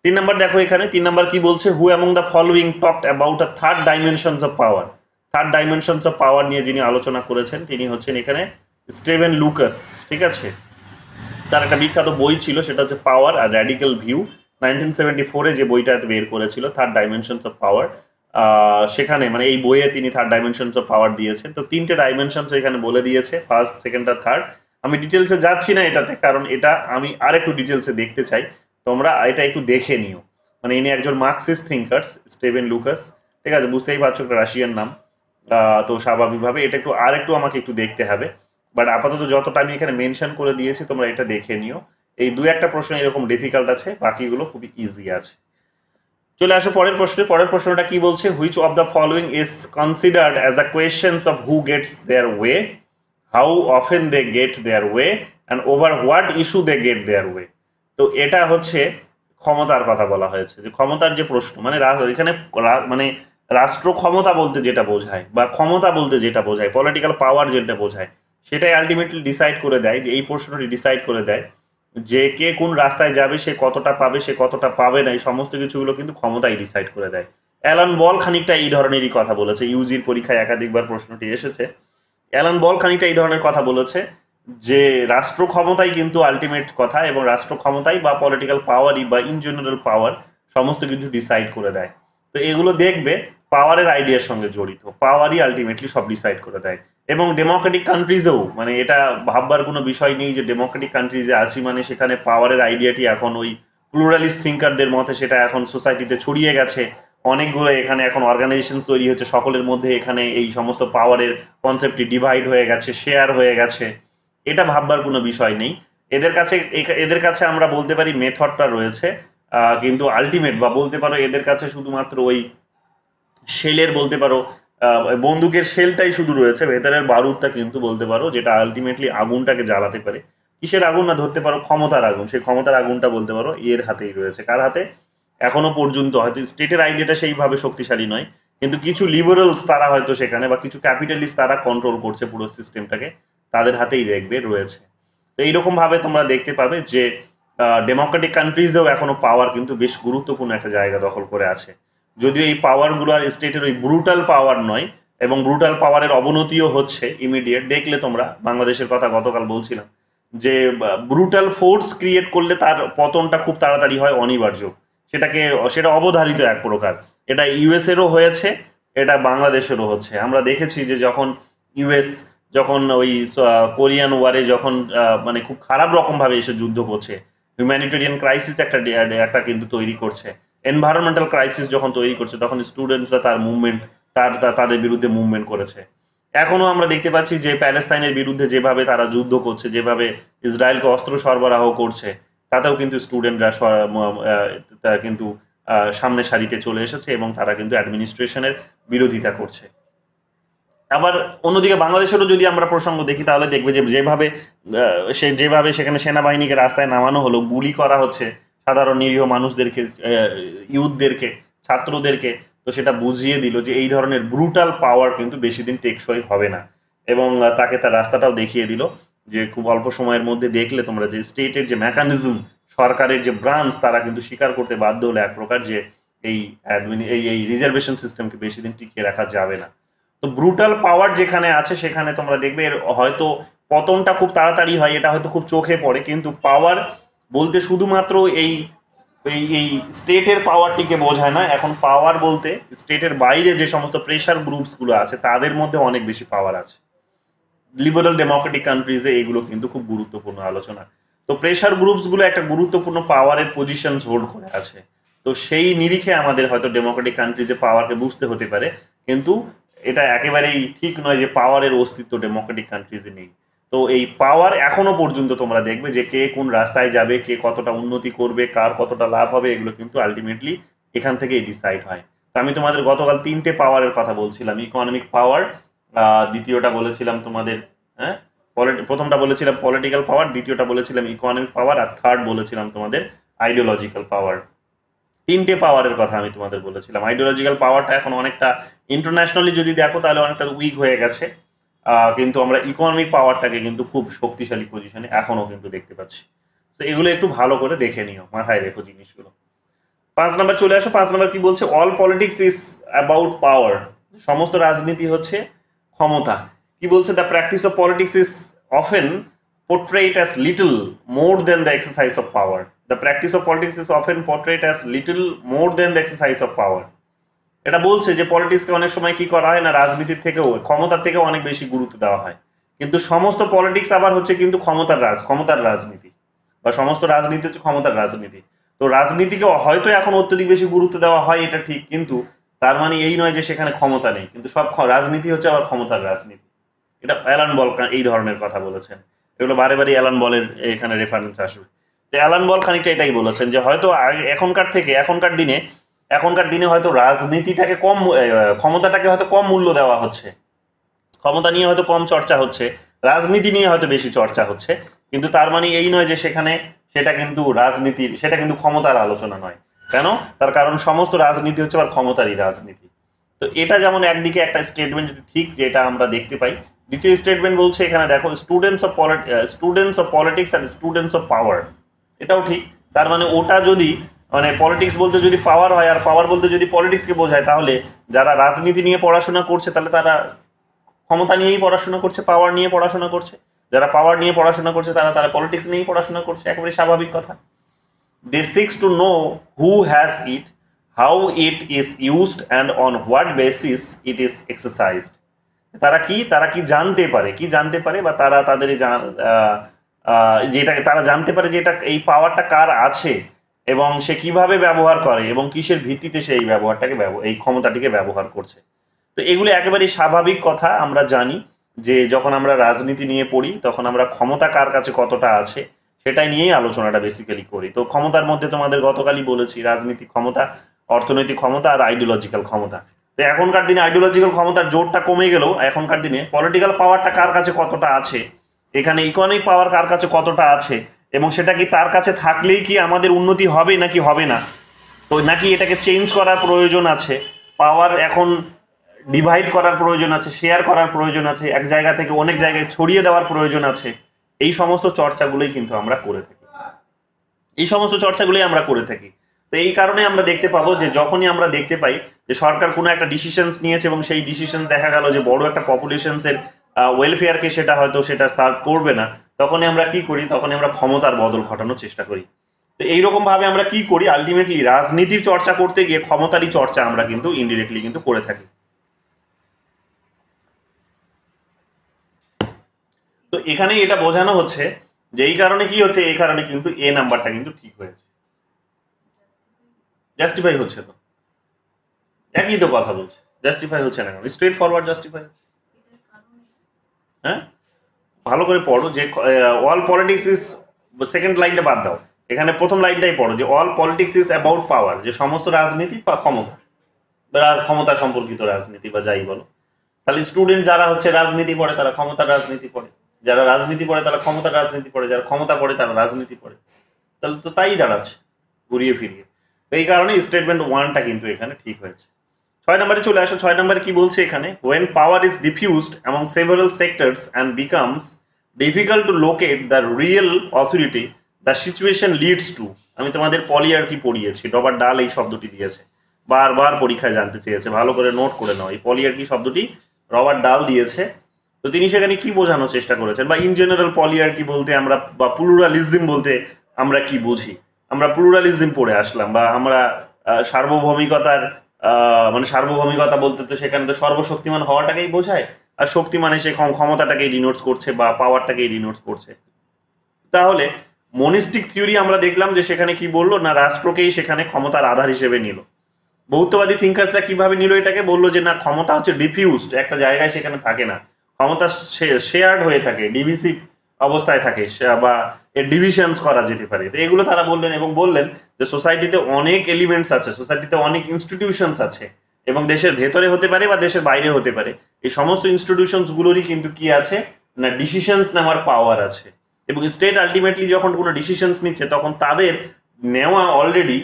3 নাম্বার দেখো, এখানে 3 নাম্বার কি বলছে, হু among the following talked about a third dimensions of power. Third dimensions of power নিয়ে যিনি আলোচনা করেছেন তিনি হচ্ছেন এখানে স্টিভেন লুকাস, ঠিক আছে? তার একটা বিখ্যাত বই ছিল, সেটা হচ্ছে পাওয়ার আর র্যাডিক্যাল ভিউ। 1974-এ যে বইটা বের করেছিল, থার্ড ডাইমেনশনস অফ পাওয়ার, সেখানে মানে এই বইয়ে তিনি থার্ড ডাইমেনশনস অফ পাওয়ার দিয়েছেন। তো 3টে ডাইমেনশনস এখানে বলে দিয়েছে, ফার্স্ট, সেকেন্ড আর থার্ড। আমি ডিটেলসে যাচ্ছি না এটাতে, কারণ এটা আমি আর একটু ডিটেলসে দেখতে চাই, তোমরা এটা একটু দেখে নিও। মানে ইনি একজন মার্কসিস্ট থিঙ্কার্স, স্টিভেন লুকাস, ঠিক আছে? বুঝতেই পারছো, একটা রাশিয়ান নাম। তো স্বাভাবিকভাবে এটা একটু আমাকে একটু দেখতে হবে, বাট আপাতত যতটা আমি এখানে মেনশন করে দিয়েছি তোমরা এটা দেখে নিও। এই 2-1টা প্রশ্ন এরকম ডিফিকাল্ট আছে, বাকিগুলো খুবই ইজি আছে। চলে আসো পরের প্রশ্নে। পরের প্রশ্নটা কি বলছে, which of the following is considered as a questions of who gets their way, how often they get their way and over what issue they get their way. তো এটা হচ্ছে ক্ষমতার কথা বলা হয়েছে, যে ক্ষমতার যে প্রশ্ন, মানে এখানে মানে রাষ্ট্র ক্ষমতা বলতে যেটা বোঝায় বা ক্ষমতা বলতে যেটা বোঝায়, পলিটিক্যাল পাওয়ার যেটা বোঝায়, সেটাই আলটিমেটলি ডিসাইড করে দেয়, যে এই প্রশ্নটি ডিসাইড করে দেয় যে কে কোন রাস্তায় যাবে, সে কতটা পাবে, সে কতটা পাবে না, এই সমস্ত কিছুগুলো কিন্তু ক্ষমতাই ডিসাইড করে দেয়। অ্যালান বল খানিকটা এই ধরনেরই কথা বলেছে, ইউজির পরীক্ষায় একাধিকবার প্রশ্নটি এসেছে। অ্যালান বল খানিকটা এই ধরনের কথা বলেছে যে রাষ্ট্র ক্ষমতাই কিন্তু আলটিমেট কথা, এবং রাষ্ট্র ক্ষমতাই বা পলিটিক্যাল পাওয়ারই বা ইন জেনারেল পাওয়ার সমস্ত কিছু ডিসাইড করে দেয়। তো এগুলো দেখবে পাওয়ারের আইডিয়ার সঙ্গে জড়িত, পাওয়ারই আলটিমেটলি সব ডিসাইড করে দেয়। এবং ডেমোক্রেটিক কান্ট্রিজেও মানে এটা ভাববার কোনো বিষয় নেই যে ডেমোক্রেটিক কান্ট্রিজে আছি মানে সেখানে পাওয়ারের আইডিয়াটি এখন ওই প্লুরালিস্ট থিঙ্কারদের মতে সেটা এখন সোসাইটিতে ছড়িয়ে গেছে। অনেকগুলো এখানে এখন অর্গানাইজেশন তৈরি হচ্ছে, সকলের মধ্যে এখানে এই সমস্ত পাওয়ারের কনসেপ্টটি ডিভাইড হয়ে গেছে, শেয়ার হয়ে গেছে। এটা ভাববার কোনো বিষয় নেই। এদের কাছে আমরা বলতে পারি মেথডটা রয়েছে, কিন্তু আলটিমেট বা বলতে পারো এদের কাছে শুধুমাত্র ওই শেলের বলতে পারো বন্দুকের শেলটাই শুধু রয়েছে, ভেতরের বারুদটা কিন্তু বলতে পারো যেটা আলটিমেটলি আগুনটাকে জ্বালাতে পারে। কিসের আগুন না, ধরতে পারো ক্ষমতার আগুন। সেই ক্ষমতার আগুনটা বলতে পারো এর হাতেই রয়েছে। কার হাতে? এখনো পর্যন্ত হয়তো স্টেটের আইডিয়াটা সেইভাবে শক্তিশালী নয়, কিন্তু কিছু লিবারেলস তারা হয়তো সেখানে, বা কিছু ক্যাপিটালিস্ট তারা কন্ট্রোল করছে পুরো সিস্টেমটাকে, তাদের হাতেই দেখবে রয়েছে। তো এইরকম ভাবে তোমরা দেখতে পাবে যে ডেমোক্রেটিক কান্ট্রিজেও এখনো পাওয়ার কিন্তু বেশ গুরুত্বপূর্ণ একটা জায়গা দখল করে আছে। যদিও এই পাওয়ারগুলো আর স্টেটের ওই ব্রুটাল পাওয়ার নয়, এবং ব্রুটাল পাওয়ারের অবনতিও হচ্ছে ইমিডিয়েট। দেখলে তোমরা বাংলাদেশের কথা গতকাল বলছিলাম যে ব্রুটাল ফোর্স ক্রিয়েট করলে তার পতনটা খুব তাড়াতাড়ি হয়, অনিবার্য। সেটা অবধারিত এক প্রকার। এটা ইউএস এরও হয়েছে, এটা বাংলাদেশেরও হচ্ছে। আমরা দেখেছি যে ইউএস যখন ওই কোরিয়ান ওয়ারে যখন মানে খুব খারাপ রকম ভাবে এসে যুদ্ধ করছে, হিউম্যানিটেরিয়ান ক্রাইসিস একটা কিন্তু তৈরি করছে, এনভায়রনমেন্টাল ক্রাইসিস যখন তৈরি করছে, তখন স্টুডেন্টসরা তাদের বিরুদ্ধে মুভমেন্ট করেছে। এখনো আমরা দেখতে পাচ্ছি যে প্যালেস্তাইনের বিরুদ্ধে যেভাবে তারা যুদ্ধ করছে, যেভাবে ইসরায়েলকে অস্ত্র সরবরাহ করছে, তাতেও কিন্তু স্টুডেন্টরা কিন্তু সামনের সারিতে চলে এসেছে, এবং তারা কিন্তু অ্যাডমিনিস্ট্রেশনের বিরোধিতা করছে। আবার অন্যদিকে বাংলাদেশেরও যদি আমরা প্রসঙ্গ দেখি, তাহলে দেখবে যে যেভাবে সেখানে সেনাবাহিনীকে রাস্তায় নামানো হলো, গুলি করা হচ্ছে সাধারণ নিরীহ মানুষদেরকে, ইউথদেরকে, ছাত্রদেরকে, তো সেটা বুঝিয়ে দিল যে এই ধরনের ব্রুটাল পাওয়ার কিন্তু বেশি দিন টেকসই হবে না। এবং তাকে তার রাস্তাটাও দেখিয়ে দিল যে খুব অল্প সময়ের মধ্যে দেখলে তোমরা যে স্টেটের যে মেকানিজম, সরকারের যে ব্রাঞ্চ, তারা কিন্তু স্বীকার করতে বাধ্য হলো এক প্রকার যে এই এই রিজার্ভেশন সিস্টেমকে বেশি দিন টিকিয়ে রাখা যাবে না। তো ব্রুটাল পাওয়ার যেখানে আছে সেখানে তোমরা দেখবে এর হয়তো পতনটা খুব তাড়াতাড়ি হয়, এটা হয়তো খুব চোখে পড়ে, কিন্তু পাওয়ার বলতে শুধুমাত্র এই এই এই স্টেটের পাওয়ারটিকে বোঝায় না। এখন পাওয়ার বলতে স্টেটের বাইরে যে সমস্ত প্রেশার গ্রুপসগুলো আছে তাদের মধ্যে অনেক বেশি পাওয়ার আছে। লিবারাল ডেমোক্রেটিক কান্ট্রিজে এগুলো কিন্তু খুব গুরুত্বপূর্ণ আলোচনা। তো প্রেশার গ্রুপসগুলো একটা গুরুত্বপূর্ণ পাওয়ারের পজিশন হোল্ড করে আছে। তো সেই নিরিখে আমাদের হয়তো ডেমোক্রেটিক কান্ট্রিজে পাওয়ারকে বুঝতে হতে পারে, কিন্তু এটা একেবারেই ঠিক নয় যে পাওয়ারের অস্তিত্ব ডেমোক্রেটিক কান্ট্রিজে নেই। তো এই পাওয়ার এখনো পর্যন্ত তোমরা দেখবে যে কে কোন রাস্তায় যাবে, কে কতটা উন্নতি করবে, কার কতটা লাভ হবে, এগুলো কিন্তু আলটিমেটলি এখান থেকেই ডিসাইড হয়। তো আমি তোমাদের গতকাল 3টে পাওয়ারের কথা বলছিলাম, ইকোনমিক পাওয়ার, দ্বিতীয়টা বলেছিলাম তোমাদের, হ্যাঁ, প্রথমটা বলেছিলাম পলিটিক্যাল পাওয়ার, দ্বিতীয়টা বলেছিলাম ইকোনমিক পাওয়ার, আর থার্ড বলেছিলাম তোমাদের আইডিওলজিক্যাল পাওয়ার। 3টে পাওয়ারের কথা আমি তোমাদের বলেছিলাম। আইডিওলজিক্যাল পাওয়ারটা এখন অনেকটা ইন্টারন্যাশনালি যদি দেখো তাহলে অনেকটা উইক হয়ে গেছে, কিন্তু আমরা ইকোনমিক পাওয়ারটাকে কিন্তু খুব শক্তিশালী পজিশনে এখনো কিন্তু দেখতে পাচ্ছি। তো এগুলো একটু ভালো করে দেখে নিও, মাথায় রেখো জিনিসগুলো। 5 নাম্বার চলে আসো। 5 নাম্বার কি বলছে? অল পলিটিক্স ইজ অ্যাবাউট পাওয়ার। সমস্ত রাজনীতি হচ্ছে ক্ষমতা। কি বলছে? The practice of politics is often portrayed as little more than the exercise of power. The practice of politics is often portrayed as little more than the exercise of power. এটা বলছে যে পলিটিক্সকে অনেক সময় কি করা হয় না, রাজনীতির থেকেও, ক্ষমতার থেকেও অনেক বেশি গুরুত্ব দেওয়া হয়। কিন্তু সমস্ত পলিটিক্স আবার হচ্ছে কিন্তু ক্ষমতার রাজনীতি, বা সমস্ত রাজনীতি হচ্ছে ক্ষমতার রাজনীতি। তো রাজনীতিকে হয়তো এখন অত্যধিক বেশি গুরুত্ব দেওয়া হয়, এটা ঠিক, কিন্তু তার মানে এই নয় যে সেখানে ক্ষমতা নেই। কিন্তু সব রাজনীতি হচ্ছে আবার ক্ষমতার রাজনীতি। এটা অ্যালান বল এই ধরনের কথা বলেছেন। এগুলো বারে বারে অ্যালান বলের এখানে রেফারেন্স আসবে। তো অ্যালান বল খানিকটা এটাই বলেছেন যে হয়তো এখনকার দিনে এখনকার দিনে হয়তো রাজনীতিটাকে ক্ষমতাটাকে হয়তো কম মূল্য দেওয়া হচ্ছে, ক্ষমতা নিয়ে হয়তো কম চর্চা হচ্ছে, রাজনীতি নিয়ে হয়তো বেশি চর্চা হচ্ছে, কিন্তু তার মানে এই নয় যে সেটা কিন্তু রাজনীতির, সেটা কিন্তু ক্ষমতার আলোচনা নয়। কেন? তার কারণ সমস্ত রাজনীতি হচ্ছে আবার ক্ষমতারই রাজনীতি। তো এটা যেমন একদিকে একটা স্টেটমেন্ট ঠিক, যে এটা আমরা দেখতে পাই। দ্বিতীয় স্টেটমেন্ট বলছে এখানে দেখো, students of politics and students of power. এটাও ঠিক। তার মানে ওটা যদি মানে পলিটিক্স বলতে যদি পাওয়ার হয় আর পাওয়ার বলতে যদি পলিটিক্সকে বোঝায়, তাহলে যারা রাজনীতি নিয়ে পড়াশোনা করছে তাহলে তারা ক্ষমতা নিয়েই পড়াশোনা করছে, পাওয়ার নিয়ে পড়াশোনা করছে। যারা পাওয়ার নিয়ে পড়াশোনা করছে তারা পলিটিক্স নিয়েই পড়াশোনা করছে, একেবারে স্বাভাবিক কথা। They seek to know who has it, how it is used and on what basis it is exercised. তারা কি জানতে পারে বা তারা তাদের যেটাকে তারা জানতে পারে যে এটা, এই পাওয়ারটা কার আছে এবং সে কিভাবে ব্যবহার করে এবং কিসের ভিত্তিতে সে এই ক্ষমতাটিকে ব্যবহার করছে। তো এগুলো একেবারেই স্বাভাবিক কথা। আমরা জানি যে যখন আমরা রাজনীতি নিয়ে পড়ি তখন আমরা ক্ষমতা কার কাছে কতটা আছে সেটাই নিয়েই আলোচনাটা বেসিক্যালি করি। তো ক্ষমতার মধ্যে তোমাদের গতকালই বলেছি, রাজনৈতিক ক্ষমতা, অর্থনৈতিক ক্ষমতা আর আইডিওলজিক্যাল ক্ষমতা। তো এখনকার দিনে আইডিওলজিক্যাল ক্ষমতার জোরটা কমে গেলেও এখনকার দিনে পলিটিক্যাল পাওয়ারটা কার কাছে কতটা আছে, এখানে ইকোনমিক পাওয়ার কার কাছে কতটা আছে, এবং সেটা কি তার কাছে থাকলেই কি আমাদের উন্নতি হবে নাকি হবে না, তো নাকি এটাকে চেঞ্জ করার প্রয়োজন আছে, পাওয়ার এখন ডিভাইড করার প্রয়োজন আছে, শেয়ার করার প্রয়োজন আছে, এক জায়গা থেকে অনেক জায়গায় ছড়িয়ে দেওয়ার প্রয়োজন আছে। এই সমস্ত চর্চাগুলোই কিন্তু আমরা করে থাকি। তো এই কারণে আমরা দেখতে পাবো যে যখনই আমরা দেখতে পাই যে সরকার কোনো একটা ডিসিশনস নিয়েছে এবং সেই ডিসিশন দেখা গেল যে বড় একটা পপুলেশনসের ওয়েলফেয়ারকে সেটা সার্ভ করবে না, তখনই আমরা কি করি? তখনই আমরা ক্ষমতার বদল ঘটানোর চেষ্টা করি। তো এইরকম ভাবে আমরা কি করি? আলটিমেটলি রাজনীতির চর্চা করতে গিয়ে ক্ষমতারই চর্চা আমরা কিন্তু ইনডিরেক্টলি কিন্তু করে থাকি। তো এখানে এটা বোঝানো হচ্ছে যে এই কারণে কি হচ্ছে, এই কারণে কিন্তু এ নাম্বারটা কিন্তু ঠিক হয়েছে, জাস্টিফাই হচ্ছে। তো একই তো কথা বলছে, জাস্টিফাই হচ্ছে না কেন? স্ট্রেট ফরওয়ার্ড জাস্টিফাই হচ্ছে। হ্যাঁ, ভালো করে পড়ো যে অল পলিটিক্স ইজ, সেকেন্ড লাইনটা বাদ দাও, এখানে প্রথম লাইনটাই পড়ো যে অল পলিটিক্স ইজ অ্যাবাউট পাওয়ার, যে সমস্ত রাজনীতি বা ক্ষমতা সম্পর্কিত রাজনীতি বা যাই বলো। তাহলে স্টুডেন্ট যারা হচ্ছে রাজনীতি পড়ে তারা ক্ষমতার রাজনীতি পড়ে, যারা রাজনীতি পড়ে তারা ক্ষমতার রাজনীতি পড়ে, যারা ক্ষমতা পড়ে তারা রাজনীতি পড়ে। তাহলে তো তাই দাঁড়াচ্ছে ঘুরিয়ে ফিরিয়ে। তো এই কারণে স্টেটমেন্ট 1টা কিন্তু এখানে ঠিক হয়েছে। 6 নম্বরে চলে আসো। 6 নম্বরে কি বলছে এখানে? when power is diffused among several sectors and becomes difficult to locate the real authority, the situation leads to, আমি তোমাদের পলিয়ার্কি পড়িয়েছি, রবার্ট ডাল এই শব্দটি দিয়েছে, বারবার পরীক্ষায় জানতে চেয়েছে, ভালো করে নোট করে নাও। এই পলিয়ার্কি শব্দটি রবার্ট ডাল দিয়েছে। তো তিনি সেখানে কি বোঝানোর চেষ্টা করেছেন, বা ইন জেনারেল পলিয়ার্কি বলতে আমরা, বা প্লুরালিজম বলতে আমরা কি বুঝি? আমরা প্লুরালিজম পড়ে আসলাম, বা আমরা সার্বভৌমিকতার মানে সার্বভৌমিকতা বলতে তো সেখানে তো সর্বশক্তিমান হওয়াটাকেই বোঝায়, আর শক্তি মানে সে ক্ষমতাটাকেই ডিনোটস করছে বা পাওয়ারটাকেই ডিনোটস করছে। তাহলে মনিস্টিক থিওরি আমরা দেখলাম যে সেখানে কি বললো না, রাষ্ট্রকেই সেখানে ক্ষমতার আধার হিসেবে নিল। বহুত্ববাদী থিঙ্কার্সরা কিভাবে নিল এটাকে? বললো যে না, ক্ষমতা হচ্ছে ডিফিউজড, একটা জায়গায় সেখানে থাকে না, ক্ষমতা শেয়ার্ড হয়ে থাকে, ডিভিসিভ অবস্থায় থাকে, বা ডিভিশনস করা যেতে পারে। তো এগুলো তারা বললেন, এবং বললেন যে সোসাইটিতে অনেক এলিমেন্টস আছে, সোসাইটিতে অনেক ইনস্টিটিউশনস আছে, এবং দেশের ভেতরে হতে পারে বা দেশের বাইরে হতে পারে। এই সমস্ত ইনস্টিটিউশনস গুলোরই কিন্তু কি আছে না, ডিসিশনস নেওয়ার পাওয়ার আছে। এবং স্টেট আলটিমেটলি যখন কোনো ডিসিশনস নিচ্ছে তখন তাদের নেওয়া অলরেডি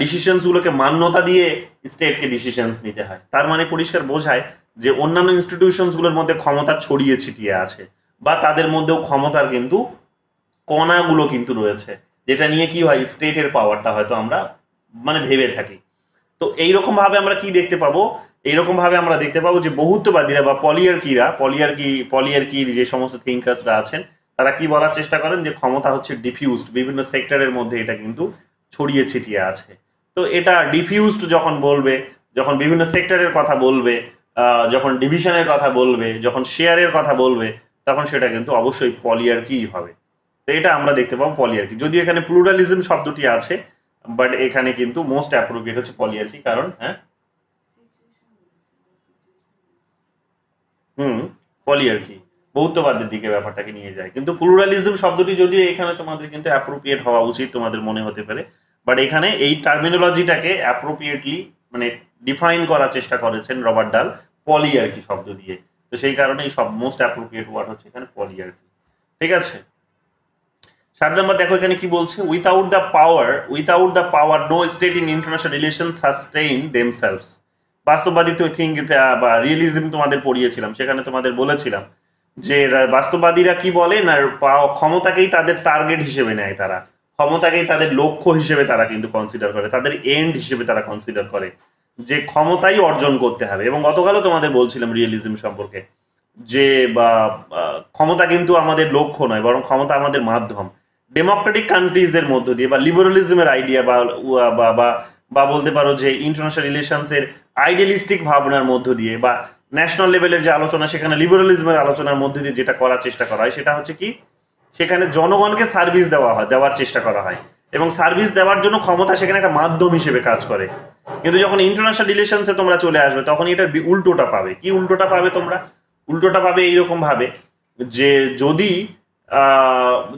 ডিসিশনস গুলোকে মান্যতা দিয়ে স্টেটকে ডিসিশনস নিতে হয়। তার মানে পরিষ্কার বোঝায় যে অন্যান্য ইনস্টিটিউশনস গুলোর মধ্যে ক্ষমতা ছড়িয়ে ছিটিয়ে আছে, বা তাদের মধ্যেও ক্ষমতার কিন্তু কণাগুলো কিন্তু রয়েছে, যেটা নিয়ে কি হয়, স্টেটের পাওয়ারটা হয়তো আমরা মানে ভেবে থাকি। তো এইরকম ভাবে আমরা কি দেখতে পাবো? এইরকম ভাবে আমরা দেখতে পাবো যে বহুত্ববাদীরা বা পলিয়ার্কির যে সমস্ত থিঙ্কার্সরা আছেন তারা কি বলার চেষ্টা করেন যে ক্ষমতা হচ্ছে ডিফিউজড, বিভিন্ন সেক্টরের মধ্যে এটা কিন্তু ছড়িয়ে ছিটিয়ে আছে। তো এটা ডিফিউজড যখন বলবে, যখন বিভিন্ন সেক্টরের কথা বলবে, যখন ডিভিশনের কথা বলবে, যখন শেয়ারের কথা বলবে, তখন সেটা কিন্তু অবশ্যই পলিয়ার্কিই হবে। তো এটা আমরা দেখতে পাবো পলিয়ার্কি, যদিও এখানে প্লুরালিজম শব্দটি আছে, বাট এখানে কিন্তু মোস্ট অ্যাপ্রোপ্রিয়েট হচ্ছে পলিয়ার্কি। কারণ পলিয়ার্কি বহুত্ববাদের দিকে ব্যাপারটাকে নিয়ে যায়, কিন্তু প্লুরালিজম শব্দটি যদিও এখানে তোমাদের কিন্তু অ্যাপ্রোপ্রিয়েট হওয়া উচিত তোমাদের মনে হতে পারে, বাট এখানে এই টার্মিনোলজিটাকে অ্যাপ্রোপ্রিয়েটলি মানে ডিফাইন করার চেষ্টা করেছেন রবার্ট ডাল পলিয়ার্কি শব্দ দিয়ে। তো সেই কারণে এই সব মোস্ট অ্যাপ্রোপ্রিয়েট ওয়ার্ড হচ্ছে এখানে পলিয়ার্কি। ঠিক আছে, 7 নম্বর দেখো এখানে কি বলছে, without the power no state in international relation sustain themselves. বাস্তববাদী থিঙ্ক বা রিয়েলিজম তোমাদের পড়িয়েছিলাম, সেখানে তোমাদের বলেছিলাম যে বাস্তববাদীরা কি বলেন, আর ক্ষমতাকেই তাদের টার্গেট হিসেবে নেয়, তারা ক্ষমতাকেই তাদের লক্ষ্য হিসেবে তারা কিন্তু কনসিডার করে, তাদের এন্ড হিসেবে তারা কনসিডার করে যে ক্ষমতাই অর্জন করতে হবে। এবং গতকালও তোমাদের বলছিলাম রিয়েলিজম সম্পর্কে যে ক্ষমতা কিন্তু আমাদের লক্ষ্য নয়, বরং ক্ষমতা আমাদের মাধ্যম। ডেমোক্রেটিক কান্ট্রিজের মধ্য দিয়ে বা লিবারালিজমের আইডিয়া বা বলতে পারো যে ইন্টারন্যাশনাল রিলেশনসের আইডিয়ালিস্টিক ভাবনার মধ্য দিয়ে বা ন্যাশনাল লেভেলের যে আলোচনা, সেখানে লিবারালিজমের আলোচনার মধ্যে দিয়ে যেটা করার চেষ্টা করা হয় সেটা হচ্ছে কি, সেখানে জনগণকে সার্ভিস দেওয়ার চেষ্টা করা হয়, এবং সার্ভিস দেওয়ার জন্য ক্ষমতা সেখানে একটা মাধ্যম হিসেবে কাজ করে। কিন্তু যখন ইন্টারন্যাশনাল রিলেশনসে তোমরা চলে আসবে, তখন এটার উল্টোটা পাবে। কি উল্টোটা পাবে তোমরা? উল্টোটা পাবে এইরকম ভাবে যে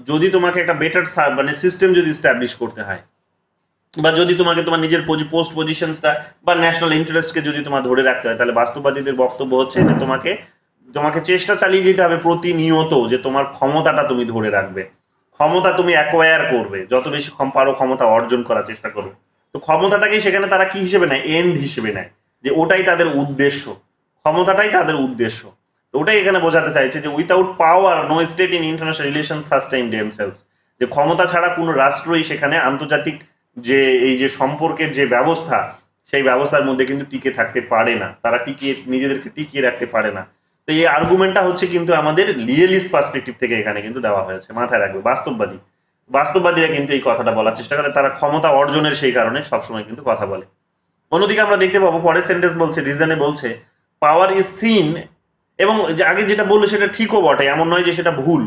যদি তোমাকে একটা বেটার মানে সিস্টেম যদি স্ট্যাবলিশ করতে হয়, বা যদি তোমাকে তোমার নিজের পোস্ট পজিশনসটা বা ন্যাশনাল ইন্টারেস্টকে যদি তোমার ধরে রাখতে হয়, তাহলে বাস্তববাদীদের বক্তব্য হচ্ছে যে তোমাকে চেষ্টা চালিয়ে যেতে হবে প্রতিনিয়ত যে তোমার ক্ষমতাটা তুমি ধরে রাখবে, ক্ষমতা তুমি অ্যাকোয়ার করবে, যত বেশি পারো ক্ষমতা অর্জন করার চেষ্টা করবে। তো ক্ষমতাটাকেই সেখানে তারা কি হিসেবে নেয়? এন্ড হিসেবে নেয়, যে ওটাই তাদের উদ্দেশ্য, ক্ষমতাটাই তাদের উদ্দেশ্য। তো ওটাই এখানে বোঝাতে চাইছে যে without power no state in international relation sustain themselves, যে ক্ষমতা ছাড়া কোনো রাষ্ট্রই সেখানে আন্তর্জাতিক যে এই যে সম্পর্কের যে ব্যবস্থা, সেই ব্যবস্থার মধ্যে কিন্তু টিকে থাকতে পারে না, তারা নিজেদেরকে টিকিয়ে রাখতে পারে না। তো এই আর্গুমেন্টটা হচ্ছে কিন্তু আমাদের রিয়েলিস্ট পার্সপেক্টিভ থেকে এখানে কিন্তু দেওয়া হয়েছে, মাথায় রাখবে। বাস্তববাদীরা কিন্তু এই কথাটা বলার চেষ্টা করে, তারা ক্ষমতা অর্জনের সেই কারণে সবসময় কিন্তু কথা বলে। অন্যদিকে আমরা দেখতে পাবো পরের সেন্টেন্স বলছে, রিজনে বলছে পাওয়ার ইজ সিন, এবং আগে যেটা বললো সেটা ঠিকও বটে, এমন নয় যে সেটা ভুল।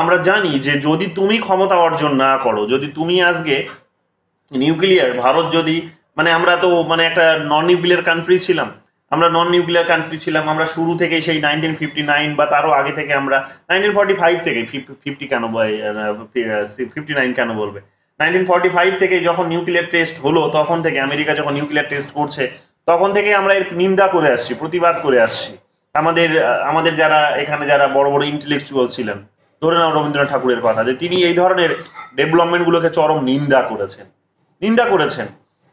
আমরা জানি যে যদি তুমি ক্ষমতা অর্জন না করো, যদি তুমি আজকে নিউক্লিয়ার, ভারত যদি মানে আমরা তো মানে একটা নন নিউক্লিয়ার কান্ট্রি ছিলাম, আমরা শুরু থেকে সেই 1959 বা তারও আগে থেকে, আমরা 1945 থেকে 50 কেন 59 কেন বলবে, 1945 থেকে যখন নিউক্লিয়ার টেস্ট হলো, তখন থেকে আমেরিকা যখন নিউক্লিয়ার টেস্ট করছে, তখন থেকে আমরা এর নিন্দা করে আসছি, প্রতিবাদ করে আসছি। আমাদের যারা এখানে যারা বড় বড় ইন্টেলেকচুয়াল ছিলেন, ধরে নাও রবীন্দ্রনাথ ঠাকুরের কথা, যে তিনি এই ধরনের ডেভেলপমেন্টগুলোকে চরম নিন্দা করেছেন,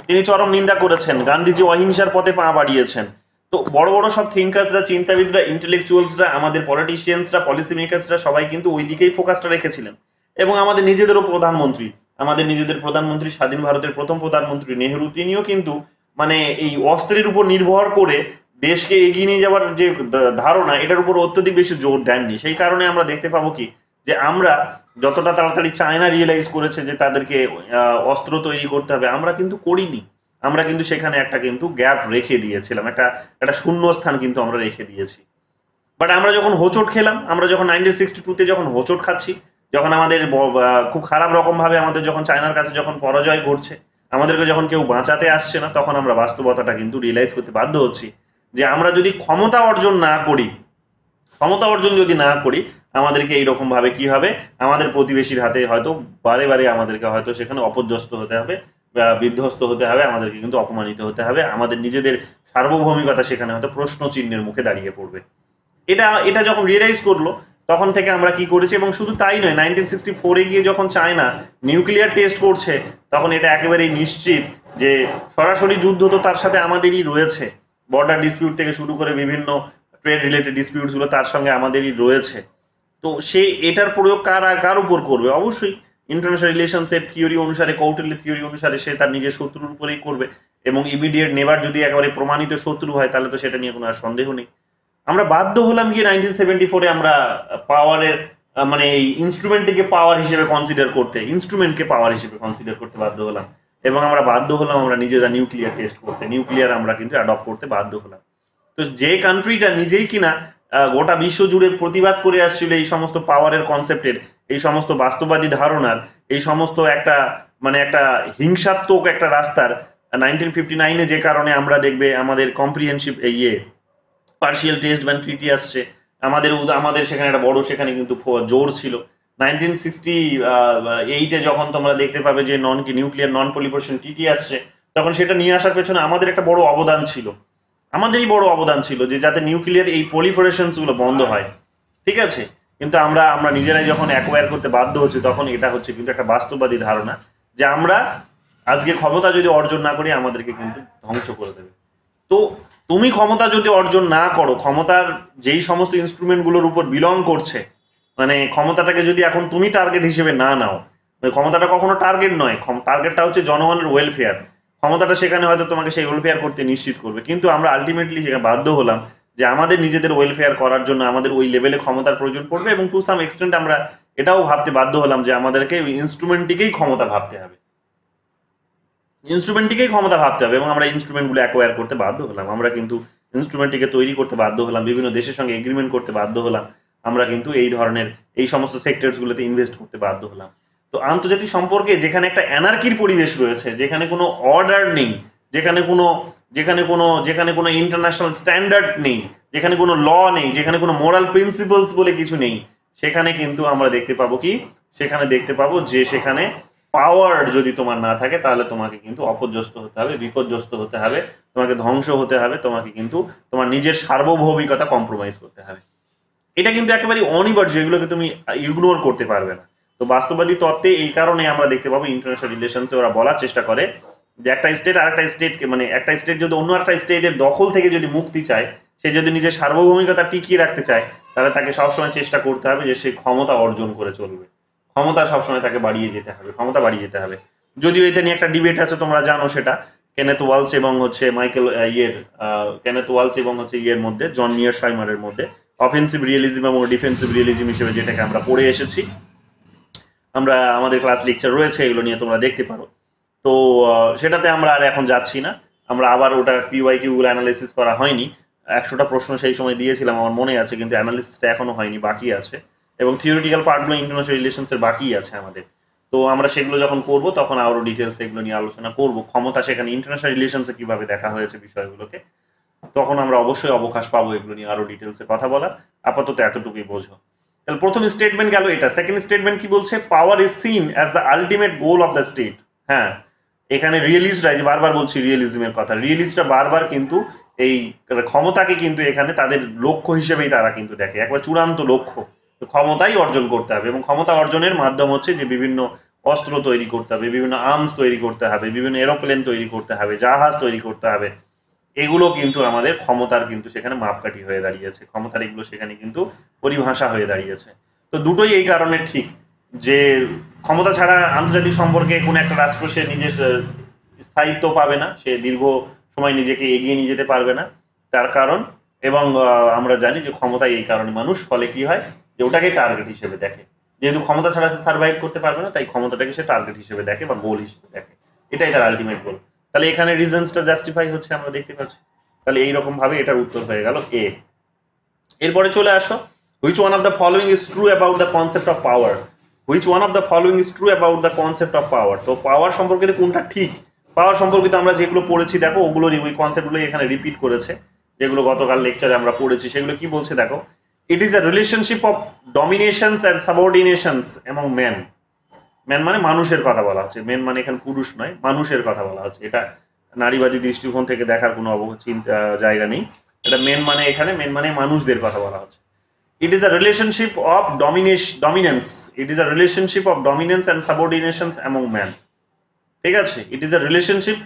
তিনি চরম নিন্দা করেছেন। গান্ধীজি অহিংসার পথে পা বাড়িয়েছেন। তো বড় বড় সব থিঙ্কার্সরা, চিন্তাবিদরা, ইন্টেলেকচুয়ালসরা, আমাদের পলিটিশিয়ানসরা, পলিসি মেকার্সরা সবাই কিন্তু ওই দিকেই ফোকাসটা রেখেছিলেন। এবং আমাদের নিজেদের প্রধানমন্ত্রী স্বাধীন ভারতের প্রথম প্রধানমন্ত্রী নেহেরু, তিনিও কিন্তু মানে এই অস্ত্রের উপর নির্ভর করে দেশকে এগিয়ে নিয়ে যাওয়ার যে ধারণা, এটার উপর অত্যধিক বেশি জোর দেননি। সেই কারণে আমরা দেখতে পাবো কি, যে আমরা যতটা তাড়াতাড়ি চায়না রিয়েলাইজ করেছে যে তাদেরকে অস্ত্র তৈরি করতে হবে, আমরা কিন্তু করিনি। আমরা কিন্তু সেখানে একটা কিন্তু গ্যাপ রেখে দিয়েছিলাম, একটা শূন্য স্থান কিন্তু আমরা রেখে দিয়েছি। বাট আমরা যখন হোঁচট খেলাম, আমরা যখন 1962-তে যখন হোঁচট খাচ্ছি, যখন আমাদের খুব খারাপ রকমভাবে আমাদের যখন চায়নার কাছে যখন পরাজয় ঘটছে, আমাদেরকে যখন কেউ বাঁচাতে আসছে না, তখন আমরা বাস্তবতাটা কিন্তু রিয়েলাইজ করতে বাধ্য হচ্ছি যে আমরা যদি ক্ষমতা অর্জন যদি না করি, আমাদেরকে এইরকম ভাবে কি হবে, আমাদের প্রতিবেশীর হাতে হয়তো বারে বারে আমাদেরকে হয়তো সেখানে অপর্যস্ত হতে হবে, বিধ্বস্ত হতে হবে, আমাদেরকে কিন্তু অপমানিত হতে হবে, আমাদের নিজেদের সার্বভৌমিকতা সেখানে হয়তো প্রশ্ন চিহ্নের মুখে দাঁড়িয়ে পড়বে। এটা যখন রিয়েলাইজ করলো, তখন থেকে আমরা কি করেছি। এবং শুধু তাই নয়, 1964-এ গিয়ে যখন চায়না নিউক্লিয়ার টেস্ট করছে, তখন এটা একেবারেই নিশ্চিত যে সরাসরি যুদ্ধ তো তার সাথে আমাদেরই রয়েছে, বর্ডার ডিসপিউট থেকে শুরু করে বিভিন্ন ট্রেড রিলেটেড ডিসপিউটসগুলো তার সঙ্গে আমাদেরই রয়েছে। তো সে এটার প্রয়োগ কার উপর করবে? অবশ্যই ইন্টারন্যাশনাল রিলেশনসের থিওরি অনুসারে, কৌটিল্য থিওরি অনুসারে সে তার নিজের শত্রুর উপরেই করবে। এবং ইমিডিয়েট নেবার যদি একেবারে প্রমাণিত শত্রু হয়, তাহলে তো সেটা নিয়ে কোনো আর সন্দেহ নেই। আমরা বাধ্য হলাম গিয়ে 1974-এ আমরা পাওয়ারের মানে এই ইনস্ট্রুমেন্টকে পাওয়ার হিসেবে কনসিডার করতে বাধ্য হলাম। এবং আমরা বাধ্য হলাম আমরা নিজেরা নিউক্লিয়ার টেস্ট করতে, নিউক্লিয়ার আমরা কিন্তু অ্যাডপ্ট করতে বাধ্য হলাম। তো যে কান্ট্রিটা নিজেই কিনা গোটা বিশ্ব জুড়ে প্রতিবাদ করে আসছিল এই সমস্ত পাওয়ারের কনসেপ্টের, এই সমস্ত বাস্তববাদী ধারণার, এই সমস্ত একটা হিংসাত্মক একটা রাস্তার, 1959-এ যে কারণে আমরা দেখবে আমাদের comprehensive partial test ban treaty আসছে, আমাদের সেখানে একটা বড় সেখানে কিন্তু জোর ছিল 1968-এ যখন তোমরা দেখতে পাবে যে নিউক্লিয়ার নন প্রলিফারেশন ট্রিটি আসছে, তখন সেটা নিয়ে আসার পেছনে আমাদের একটা বড় অবদান ছিল, আমাদেরই বড় অবদান ছিল যে যাতে নিউক্লিয়ার এই প্রলিফারেশনস গুলো বন্ধ হয়, ঠিক আছে। কিন্তু আমরা নিজেরাই যখন অ্যাকোয়ার করতে বাধ্য হচ্ছি, তখন এটা হচ্ছে কিন্তু একটা বাস্তববাদী ধারণা যে আমরা আজকে ক্ষমতা যদি অর্জন না করি আমাদেরকে কিন্তু ধ্বংস করে দেবে। তো তুমি ক্ষমতা যদি অর্জন না করো, ক্ষমতার যেই সমস্ত ইনস্ট্রুমেন্টগুলোর উপর বিলং করছে, মানে ক্ষমতাটাকে যদি এখন তুমি টার্গেট হিসেবে না নাও, মানে ক্ষমতাটা কখনো টার্গেট নয়, টার্গেটটা হচ্ছে জনগণের ওয়েলফেয়ার। ক্ষমতাটা সেখানে হয়তো তোমাকে সেই ওয়েলফেয়ার করতে নিশ্চিত করবে, কিন্তু আমরা আলটিমেটলি সেখানে বাধ্য হলাম যে আমাদের নিজেদের ওয়েলফেয়ার করার জন্য আমাদের ওই লেভেলে ক্ষমতার প্রয়োজন পড়বে, এবং টু সাম এক্সটেন্ট আমরা এটাও ভাবতে বাধ্য হলাম যে আমাদেরকে ইনস্ট্রুমেন্টটিকেই ক্ষমতা ভাবতে হবে, ইনস্ট্রুমেন্টটিকেই ক্ষমতা ভাবতে হবে, এবং আমরা ইনস্ট্রুমেন্টগুলো অ্যাকোয়ার করতে বাধ্য হলাম। আমরা কিন্তু ইনস্ট্রুমেন্টটিকে তৈরি করতে বাধ্য হলাম, বিভিন্ন দেশের সঙ্গে এগ্রিমেন্ট করতে বাধ্য হলাম, আমরা কিন্তু এই ধরনের এই সমস্ত সেক্টরসগুলোতে ইনভেস্ট করতে বাধ্য হলাম। তো আন্তর্জাতিক সম্পর্কে যেখানে একটা অ্যানার্কির পরিবেশ রয়েছে, যেখানে কোনো অর্ডার নেই, যেখানে কোনো ইন্টারন্যাশনাল স্ট্যান্ডার্ড নেই, যেখানে কোনো ল নেই, যেখানে কোনো মোরাল প্রিন্সিপালস বলে কিছু নেই, সেখানে কিন্তু আমরা দেখতে পাবো কি, সেখানে দেখতে পাবো যে সেখানে পাওয়ার যদি তোমার না থাকে তাহলে তোমাকে কিন্তু অপর্যস্ত হতে হবে, বিপর্যস্ত হতে হবে, তোমাকে ধ্বংস হতে হবে, তোমাকে কিন্তু তোমার নিজের সার্বভৌমিকতা কম্প্রোমাইজ করতে হবে। এটা কিন্তু একেবারে অনিবার্য, এগুলোকে তুমি ইগনোর করতে পারবে না। তো বাস্তববাদী তত্ত্বে এই কারণে আমরা দেখতে পাবো ইন্টারন্যাশনাল রিলেশনসে ওরা বলার চেষ্টা করে যে একটা স্টেট আরেকটা স্টেটকে, মানে একটা স্টেট যদি অন্য একটা স্টেটের দখল থেকে যদি মুক্তি চায়, সে যদি নিজের সার্বভৌমিকতা টিকিয়ে রাখতে চায়, তাহলে তাকে সবসময় চেষ্টা করতে হবে যে সে ক্ষমতা অর্জন করে চলবে, ক্ষমতা সবসময় তাকে বাড়িয়ে যেতে হবে, ক্ষমতা বাড়িয়ে যেতে হবে। যদিও এটা নিয়ে একটা ডিবেট আছে, তোমরা জানো সেটা, কেনেথ ওয়ালস এবং হচ্ছে ইয়ের মধ্যে, জন মিয়ারশাইমারের মধ্যে, অফেন্সিভ রিয়েলিজম এবং ডিফেন্সিভ রিয়েলিজম হিসেবে, যেটাকে আমরা পড়ে এসেছি, আমরা আমাদের ক্লাস লেকচার রয়েছে, এগুলো নিয়ে তোমরা দেখতে পারো। তো সেটাতে আমরা আর এখন যাচ্ছি না, আমরা আবার ওটা পিওয়াইকিউগুলো অ্যানালাইসিস করা হয়নি। 100টা প্রশ্ন সেই সময় দিয়েছিলাম আমার মনে আছে, কিন্তু অ্যানালিসিসটা এখনো হয়নি, বাকি আছে, এবং থিওরিটিক্যাল পার্টগুলো ইন্টারন্যাশনাল রিলেশনসের বাকি আছে আমাদের। তো আমরা সেগুলো যখন করব তখন আরও ডিটেলস এগুলো নিয়ে আলোচনা করব, ক্ষমতা সেখানে ইন্টারন্যাশনাল রিলেশনসে কিভাবে দেখা হয়েছে বিষয়গুলোকে, তখন আমরা অবশ্যই অবকাশ পাবো এগুলো নিয়ে আরো ডিটেলসে কথা বলার। আপাতত এতটুকুই বোঝো। তাহলে প্রথম স্টেটমেন্ট গেল এটা। সেকেন্ড স্টেটমেন্ট কি বলছে? Power is seen as the ultimate goal of the state. হ্যাঁ, এখানে রিয়েলিস্টরা, যে বারবার বলছি রিয়েলিজমের কথা, রিয়েলিস্টরা বারবার কিন্তু এই ক্ষমতাকে কিন্তু এখানে তাদের লক্ষ্য হিসেবেই তারা কিন্তু দেখে, একবার চূড়ান্ত লক্ষ্য, ক্ষমতাই অর্জন করতে হবে, এবং ক্ষমতা অর্জনের মাধ্যম হচ্ছে যে বিভিন্ন অস্ত্র তৈরি করতে হবে, বিভিন্ন আর্মস তৈরি করতে হবে, বিভিন্ন এরোপ্লেন তৈরি করতে হবে, জাহাজ তৈরি করতে হবে। এগুলো কিন্তু আমাদের ক্ষমতার কিন্তু সেখানে মাপকাঠি হয়ে দাঁড়িয়েছে, ক্ষমতার এগুলো সেখানে কিন্তু পরিভাষা হয়ে দাঁড়িয়েছে। তো দুটোই এই কারণে ঠিক যে ক্ষমতা ছাড়া আন্তর্জাতিক সম্পর্কে কোনো একটা রাষ্ট্র সে নিজের স্থায়িত্ব পাবে না, সে দীর্ঘ সময় নিজেকে এগিয়ে নিয়ে যেতে পারবে না, তার কারণ। এবং আমরা জানি যে ক্ষমতায় এই কারণে মানুষ, ফলে কি হয় যে ওটাকে টার্গেট হিসেবে দেখে, যেহেতু ক্ষমতা ছাড়া সে সার্ভাইভ করতে পারবে না, তাই ক্ষমতাটাকে সে টার্গেট হিসেবে দেখে বা গোল হিসেবে দেখে, এটাই তার আলটিমেট গোল। তাহলে এখানে রিজনসটা জাস্টিফাই হচ্ছে, আমরা দেখতে পাচ্ছি। তাহলে এইরকম ভাবে এটার উত্তর হয়ে গেল এ। এরপরে চলে আসো, which one of the following is true about the concept of power. Which one of the following is true about the concept of power. তো পাওয়ার সম্পর্কিত কোনটা ঠিক? পাওয়ার সম্পর্কিত আমরা যেগুলো পড়েছি দেখো, ওগুলোরই ওই কনসেপ্টগুলো এখানে রিপিট করেছে, যেগুলো গতকাল লেকচারে আমরা পড়েছি। সেগুলো কি বলছে দেখো, it is a relationship of dominations and subordinations among man. Man মানে মানুষের কথা বলা হচ্ছে, মেন মানে এখানে পুরুষ নয়, মানুষের কথা বলা হচ্ছে। এটা নারীবাদী দৃষ্টিকোণ থেকে দেখার কোনো জায়গা নেই। এটা মেন মানে, এখানে মেন মানে মানুষদের কথা বলা হচ্ছে। It is a relationship of dominance, it is a relationship of dominance and subordinations among man. ঠিক আছে, it is a relationship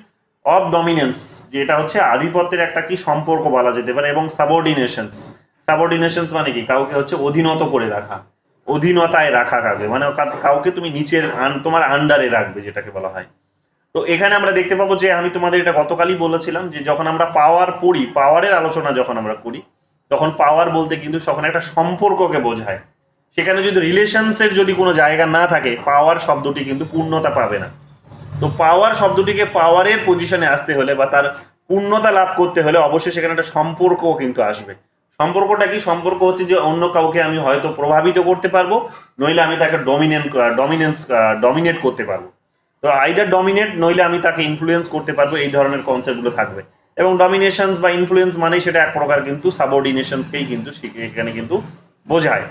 of dominance, যে এটা হচ্ছে আধিপত্যের একটা কি সম্পর্ক বলা যেতে পারে, এবং সাবঅর্ডিনেশনস, সাবঅর্ডিনেশনস মানে কি, কাউকে হচ্ছে অধীনত করে রাখা, অধীনতায় রাখা কাউকে, মানে কাউকে তুমি নিচের তোমার আন্ডারে রাখবে, যেটাকে বলা হয়। তো এখানে আমরা দেখতে পাবো যে আমি তোমাদের এটা গতকালই বলেছিলাম যে যখন আমরা পাওয়ার পড়ি, পাওয়ারের আলোচনা যখন আমরা করি, তখন পাওয়ার বলতে কিন্তু তখন একটা সম্পর্ককে বোঝায়। সেখানে যদি রিলেশনসের যদি কোনো জায়গা না থাকে, পাওয়ার শব্দটি কিন্তু পূর্ণতা পাবে না। তো পাওয়ার শব্দটিকে পাওয়ারের পজিশনে আসতে হলে বা তার পূর্ণতা লাভ করতে হলে অবশ্যই সেখানে একটা সম্পর্কও কিন্তু আসবে। সম্পর্কটা কি? সম্পর্ক হচ্ছে যে অন্য কাউকে আমি হয়তো প্রভাবিত করতে পারবো, নইলে আমি তাকে ডমিনেট করতে পারবো। তো আইদার ডমিনেট, নইলে আমি তাকে ইনফ্লুয়েন্স করতে পারবো, এই ধরনের কনসেপ্টগুলো থাকবে। এবং ডমিনেশনস বা ইনফ্লুয়েন্স মানেই সেটা এক প্রকার কিন্তু সাবঅর্ডিনেশনসকেই কিন্তু এখানে কিন্তু বোঝায়।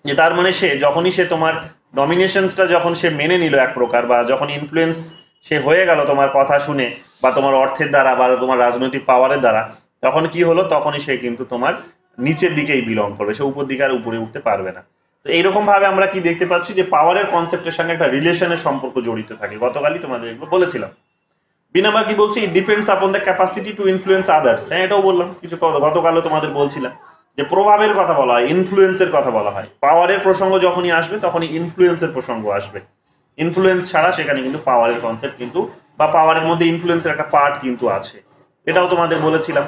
যে তার মানে সে যখনই সে তোমার ডমিনেশনসটা যখন সে মেনে নিল এক প্রকার, বা যখন ইনফ্লুয়েন্স সে হয়ে গেল তোমার কথা শুনে বা তোমার অর্থের দ্বারা বা তোমার রাজনৈতিক পাওয়ারের দ্বারা, তখন কি হলো, তখনই সে কিন্তু তোমার নিচের দিকেই বিলং করবে, সে উপর দিকে আর উপরে উঠতে পারবে না। তো এইরকম ভাবে আমরা কি দেখতে পাচ্ছি যে পাওয়ারের কনসেপ্টের সঙ্গে একটা রিলেশনের সম্পর্ক জড়িত থাকে। গতকালই তোমাদের এগুলো বলেছিলাম। বিনাবার কি বলছি, it depends upon the capacity two influence others. হ্যাঁ, এটাও বললাম কিছু গতকালও তোমাদের বলছিলাম যে প্রভাবের কথা বলা হয়, ইনফ্লুয়েন্সের কথা বলা হয়। পাওয়ারের প্রসঙ্গ যখনই আসবে তখনই ইনফ্লুয়েন্সের প্রসঙ্গ আসবে। ইনফ্লুয়েন্স ছাড়া সেখানে কিন্তু পাওয়ারের কনসেপ্ট কিন্তু, বা পাওয়ারের মধ্যে ইনফ্লুয়েন্সের একটা পার্ট কিন্তু আছে, এটাও তোমাদের বলেছিলাম।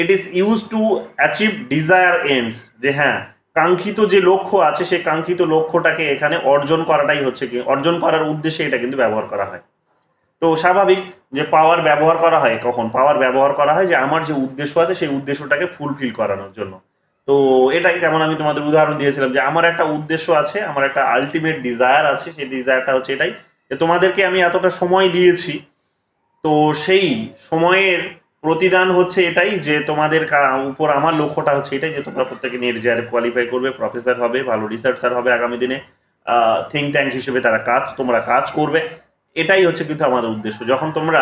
It is use to achieve desire ends, যে হ্যাঁ, কাঙ্ক্ষিত যে লক্ষ্য আছে সেই কাঙ্ক্ষিত লক্ষ্যটাকে এখানে অর্জন করাটাই হচ্ছে কি, অর্জন করার উদ্দেশ্যে এটা কিন্তু ব্যবহার করা হয়। তো স্বাভাবিক যে পাওয়ার ব্যবহার করা হয় কখন, পাওয়ার ব্যবহার করা হয় যে আমার যে উদ্দেশ্য আছে সেই উদ্দেশ্যটাকে ফুলফিল করানোর জন্য। তো এটাই, যেমন আমি তোমাদের উদাহরণ দিয়েছিলাম যে আমার একটা উদ্দেশ্য আছে, আমার একটা আলটিমেট ডিজায়ার আছে, সেই ডিজায়ারটা হচ্ছে এটাই যে তোমাদেরকে আমি এতটা সময় দিয়েছি, তো সেই সময়ের প্রতিদান হচ্ছে এটাই যে তোমাদের উপর আমার লক্ষ্যটা হচ্ছে এটাই যে তোমরা প্রত্যেকে নেট জেআরএফ কোয়ালিফাই করবে, প্রফেসর হবে, ভালো রিসার্চার হবে আগামী দিনে, থিঙ্ক ট্যাঙ্ক হিসেবে তোমরা কাজ করবে। এটাই হচ্ছে কিন্তু আমাদের উদ্দেশ্য। যখন তোমরা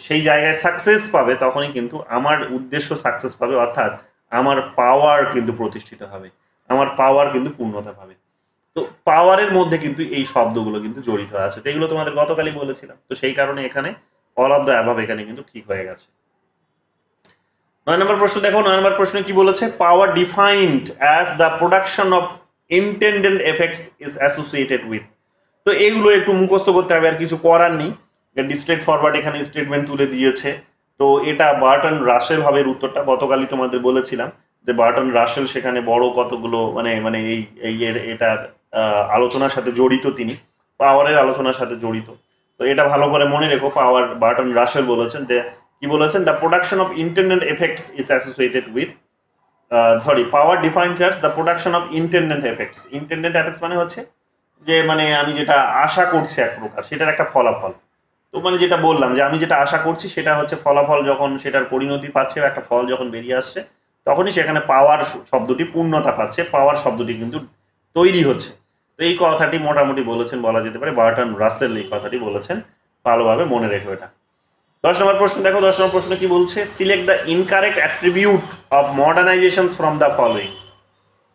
সেই জায়গায় সাকসেস পাবে তখনই কিন্তু আমার উদ্দেশ্য সাকসেস পাবে, অর্থাৎ আমার পাওয়ার কিন্তু প্রতিষ্ঠিত হবে, আমার পাওয়ার কিন্তু পূর্ণতা পাবে। তো পাওয়ারের মধ্যে কিন্তু এই শব্দগুলো কিন্তু জড়িত আছে, তো এগুলো তোমাদের গতকালই বলেছিলাম। তো সেই কারণে এখানে অল অফ দ্য অ্যাবাভ এখানে কিন্তু ঠিক হয়ে গেছে। 9 নম্বর প্রশ্ন দেখো, 9 নম্বর প্রশ্নে কি বলেছে, power defined as the production of intended effects is associated with. তো এগুলো একটু মুখস্থ করতে হবে, আর কিছু করার নেই, স্ট্রেট ফরওয়ার্ড এখানে স্টেটমেন্ট তুলে দিয়েছে। তো এটা বার্টন রাসেল হবে উত্তরটা। গতকালই তোমাদের বলেছিলাম যে বার্টন রাসেল সেখানে বড় কতগুলো মানে মানে এই এই এটার আলোচনার সাথে জড়িত, তিনি পাওয়ারের আলোচনার সাথে জড়িত। তো এটা ভালো করে মনে রেখো, পাওয়ার বার্টন রাসেল বলেছেন যে কি বলেছেন, the production of intended effects is associated with, power defined as the production of intended effects. Intended effects মানে হচ্ছে যে মানে আমি যেটা আশা করছি এক প্রকার, সেটার একটা ফলাফল। তো মানে যেটা বললাম যে আমি যেটা আশা করছি সেটা হচ্ছে ফলাফল, যখন সেটার পরিণতি পাচ্ছে, একটা ফল যখন বেরিয়ে আসছে, তখনই সেখানে পাওয়ার শব্দটি পূর্ণতা পাচ্ছে, পাওয়ার শব্দটি কিন্তু তৈরি হচ্ছে। তো এই কথাটি মোটামুটি বলেছেন, বলা যেতে পারে বার্টন রাসেল এই কথাটি বলেছেন, ভালোভাবে মনে রেখো এটা। 10 নম্বর প্রশ্ন দেখো, 10 নম্বর প্রশ্ন কি বলছে, select the incorrect attribute of modernisations from the following.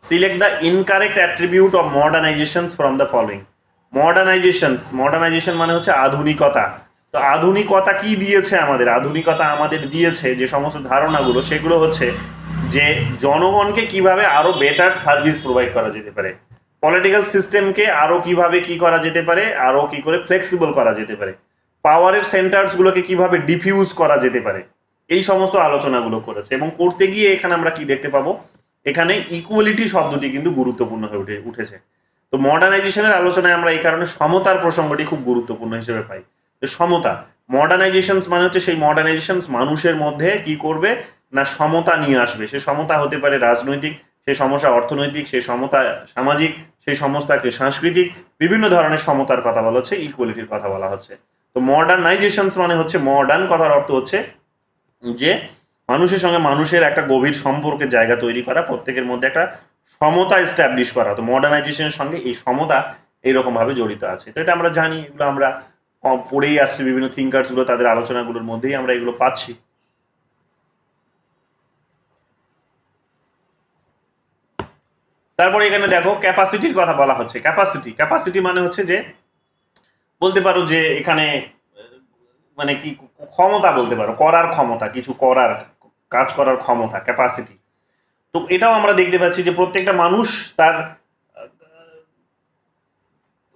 Select the incorrect attribute of modernisations from the following. Modernisation মানে হচ্ছে আধুনিকতা। তো আধুনিকতা কি দিয়েছে আমাদের, আধুনিকতা আমাদের দিয়েছে যে সমস্ত ধারণাগুলো, সেগুলো হচ্ছে যে জনগণকে কিভাবে আরো বেটার সার্ভিস প্রোভাইড করা যেতে পারে, পলিটিক্যাল সিস্টেমকে আরো কিভাবে কি করা যেতে পারে, আরো কি করে ফ্লেক্সিবল করা যেতে পারে, পাওয়ারের সেন্টার্স গুলোকে কিভাবে ডিফিউজ করা যেতে পারে, এই সমস্ত আলোচনাগুলো করেছে। এবং করতে গিয়ে এখানে আমরা কি দেখতে পাবো, এখানে ইকুয়ালিটি শব্দটি কিন্তু গুরুত্বপূর্ণ হয়ে উঠেছে। তো মডার্নাইজেশনের আলোচনায় আমরা এই কারণে সমতার প্রসঙ্গটি খুব গুরুত্বপূর্ণ হিসেবে পাই। যে সমতা, মডার্নাইজেশনস মানে হচ্ছে সেই মডার্নাইজেশনস মানুষের মধ্যে কি করবে না, সমতা নিয়ে আসবে। সে সমতা হতে পারে রাজনৈতিক, সেই সমস্যা অর্থনৈতিক, সেই সমতা সামাজিক, সেই সমস্যাকে সাংস্কৃতিক, বিভিন্ন ধরনের সমতার কথা বলা হচ্ছে, ইকুয়ালিটির কথা বলা হচ্ছে। তো মডার্নাইজেশনস মানে হচ্ছে, মডার্ন কথার অর্থ হচ্ছে যে মানুষের সঙ্গে মানুষের একটা গভীর সম্পর্কের জায়গা তৈরি করা, প্রত্যেকের মধ্যে একটা সমতা এস্টাবলিশ করা। তো মডার্নাইজেশনের সঙ্গে এই সমতা এইরকম ভাবে জড়িত আছে। তো এটা আমরা জানি, এগুলো আমরা পড়েই আসছি, বিভিন্ন থিঙ্কার্স গুলো তাদের আলোচনাগুলোর মধ্যেই আমরা এগুলো পাচ্ছি। তারপরে এখানে দেখো ক্যাপাসিটির কথা বলা হচ্ছে। ক্যাপাসিটি মানে হচ্ছে যে বলতে পারো যে এখানে মানে কি ক্ষমতা বলতে পারো, করার ক্ষমতা, কিছু করার, কাজ করার ক্ষমতা, ক্যাপাসিটি। তো এটাও আমরা দেখতে পাচ্ছি যে প্রত্যেকটা মানুষ তার,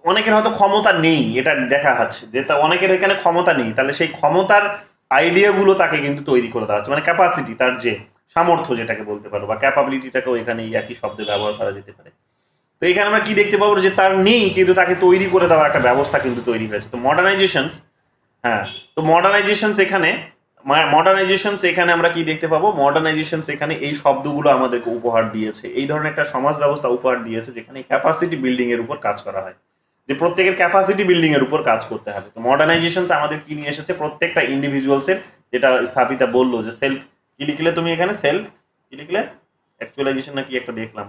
অনেকের হয়তো ক্ষমতা নেই, এটা দেখা যাচ্ছে যে অনেকের এখানে ক্ষমতা নেই, তাহলে সেই ক্ষমতার আইডিয়াগুলো তাকে কিন্তু তৈরি করে দেওয়া হচ্ছে, মানে ক্যাপাসিটি, তার যে সামর্থ্য যেটাকে বলতে পারো, বা ক্যাপাবিলিটিটাকেও এখানে একই শব্দে ব্যবহার করা যেতে পারে। তো এখানে আমরা কি দেখতে পাবো যে তার নেই, কিন্তু তাকে তৈরি করে দেওয়ার একটা ব্যবস্থা কিন্তু তৈরি হয়েছে। তো মডার্নাইজেশন, হ্যাঁ, তো মডার্নাইজেশনস এখানে আমরা কি দেখতে পাবো, মডার্নাইজেশনস এখানে এই শব্দগুলো আমাদেরকে উপহার দিয়েছে, এই ধরনের একটা সমাজ ব্যবস্থা উপহার দিয়েছে যেখানে ক্যাপাসিটি বিল্ডিং এর উপর কাজ করা হয়, যে প্রত্যেকের ক্যাপাসিটি বিল্ডিং এর উপর কাজ করতে হবে। তো মডার্নাইজেশনস আমাদের কি নিয়ে এসেছে, প্রত্যেকটা ইন্ডিভিজুয়ালসের, যেটা স্থাপিতা বললো যে সেলফ, কি লিখলে তুমি এখানে, সেলফ কি লিখলে, অ্যাকচুয়ালাইজেশন নাকি একটা দেখলাম,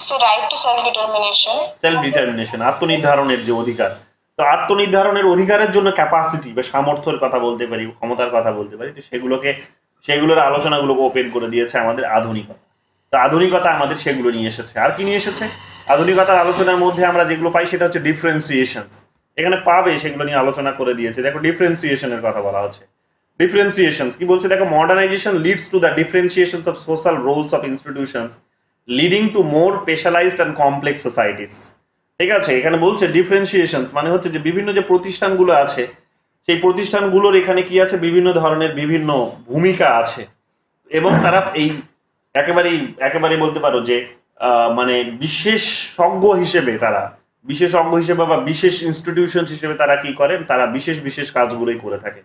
It's a right to self-determination. Self-determination, আত্মনির্ধারণের যে অধিকার। তো আত্মনির্ধারণের অধিকারের জন্য ক্যাপাসিটি বা সামর্থ্যের কথা বলতে পারি, ক্ষমতার কথা বলতে পারি। তো সেগুলোর আলোচনাগুলোকে ওপেন করে দিয়েছে আমাদের আধুনিকতা। তো আধুনিকতা আমাদের সেগুলো নিয়ে এসেছে। আর কি নিয়ে এসেছে আধুনিকতার আলোচনার মধ্যে আমরা যেগুলো পাই সেটা হচ্ছে ডিফারেন্সিয়েশনস। এখানে পাবে সেগুলো নিয়ে আলোচনা করে দিয়েছে। দেখো ডিফারেন্সিয়েশনের কথা বলা হচ্ছে। ডিফারেন্সিয়েশনস কি বলছে দেখো, modernisation leads to the differentiations of social roles of institutions leading to more specialised and complex societies. ঠিক আছে, এখানে বলছে ডিফারেন্সিয়েশনস মানে হচ্ছে যে বিভিন্ন যে প্রতিষ্ঠানগুলো আছে সেই প্রতিষ্ঠানগুলোর এখানে কি আছে, বিভিন্ন ধরনের বিভিন্ন ভূমিকা আছে এবং তারা এই একেবারেই বলতে পারো যে মানে বিশেষজ্ঞ হিসেবে বা বিশেষ ইনস্টিটিউশন হিসেবে তারা কি করেন, তারা বিশেষ কাজগুলোই করে থাকে।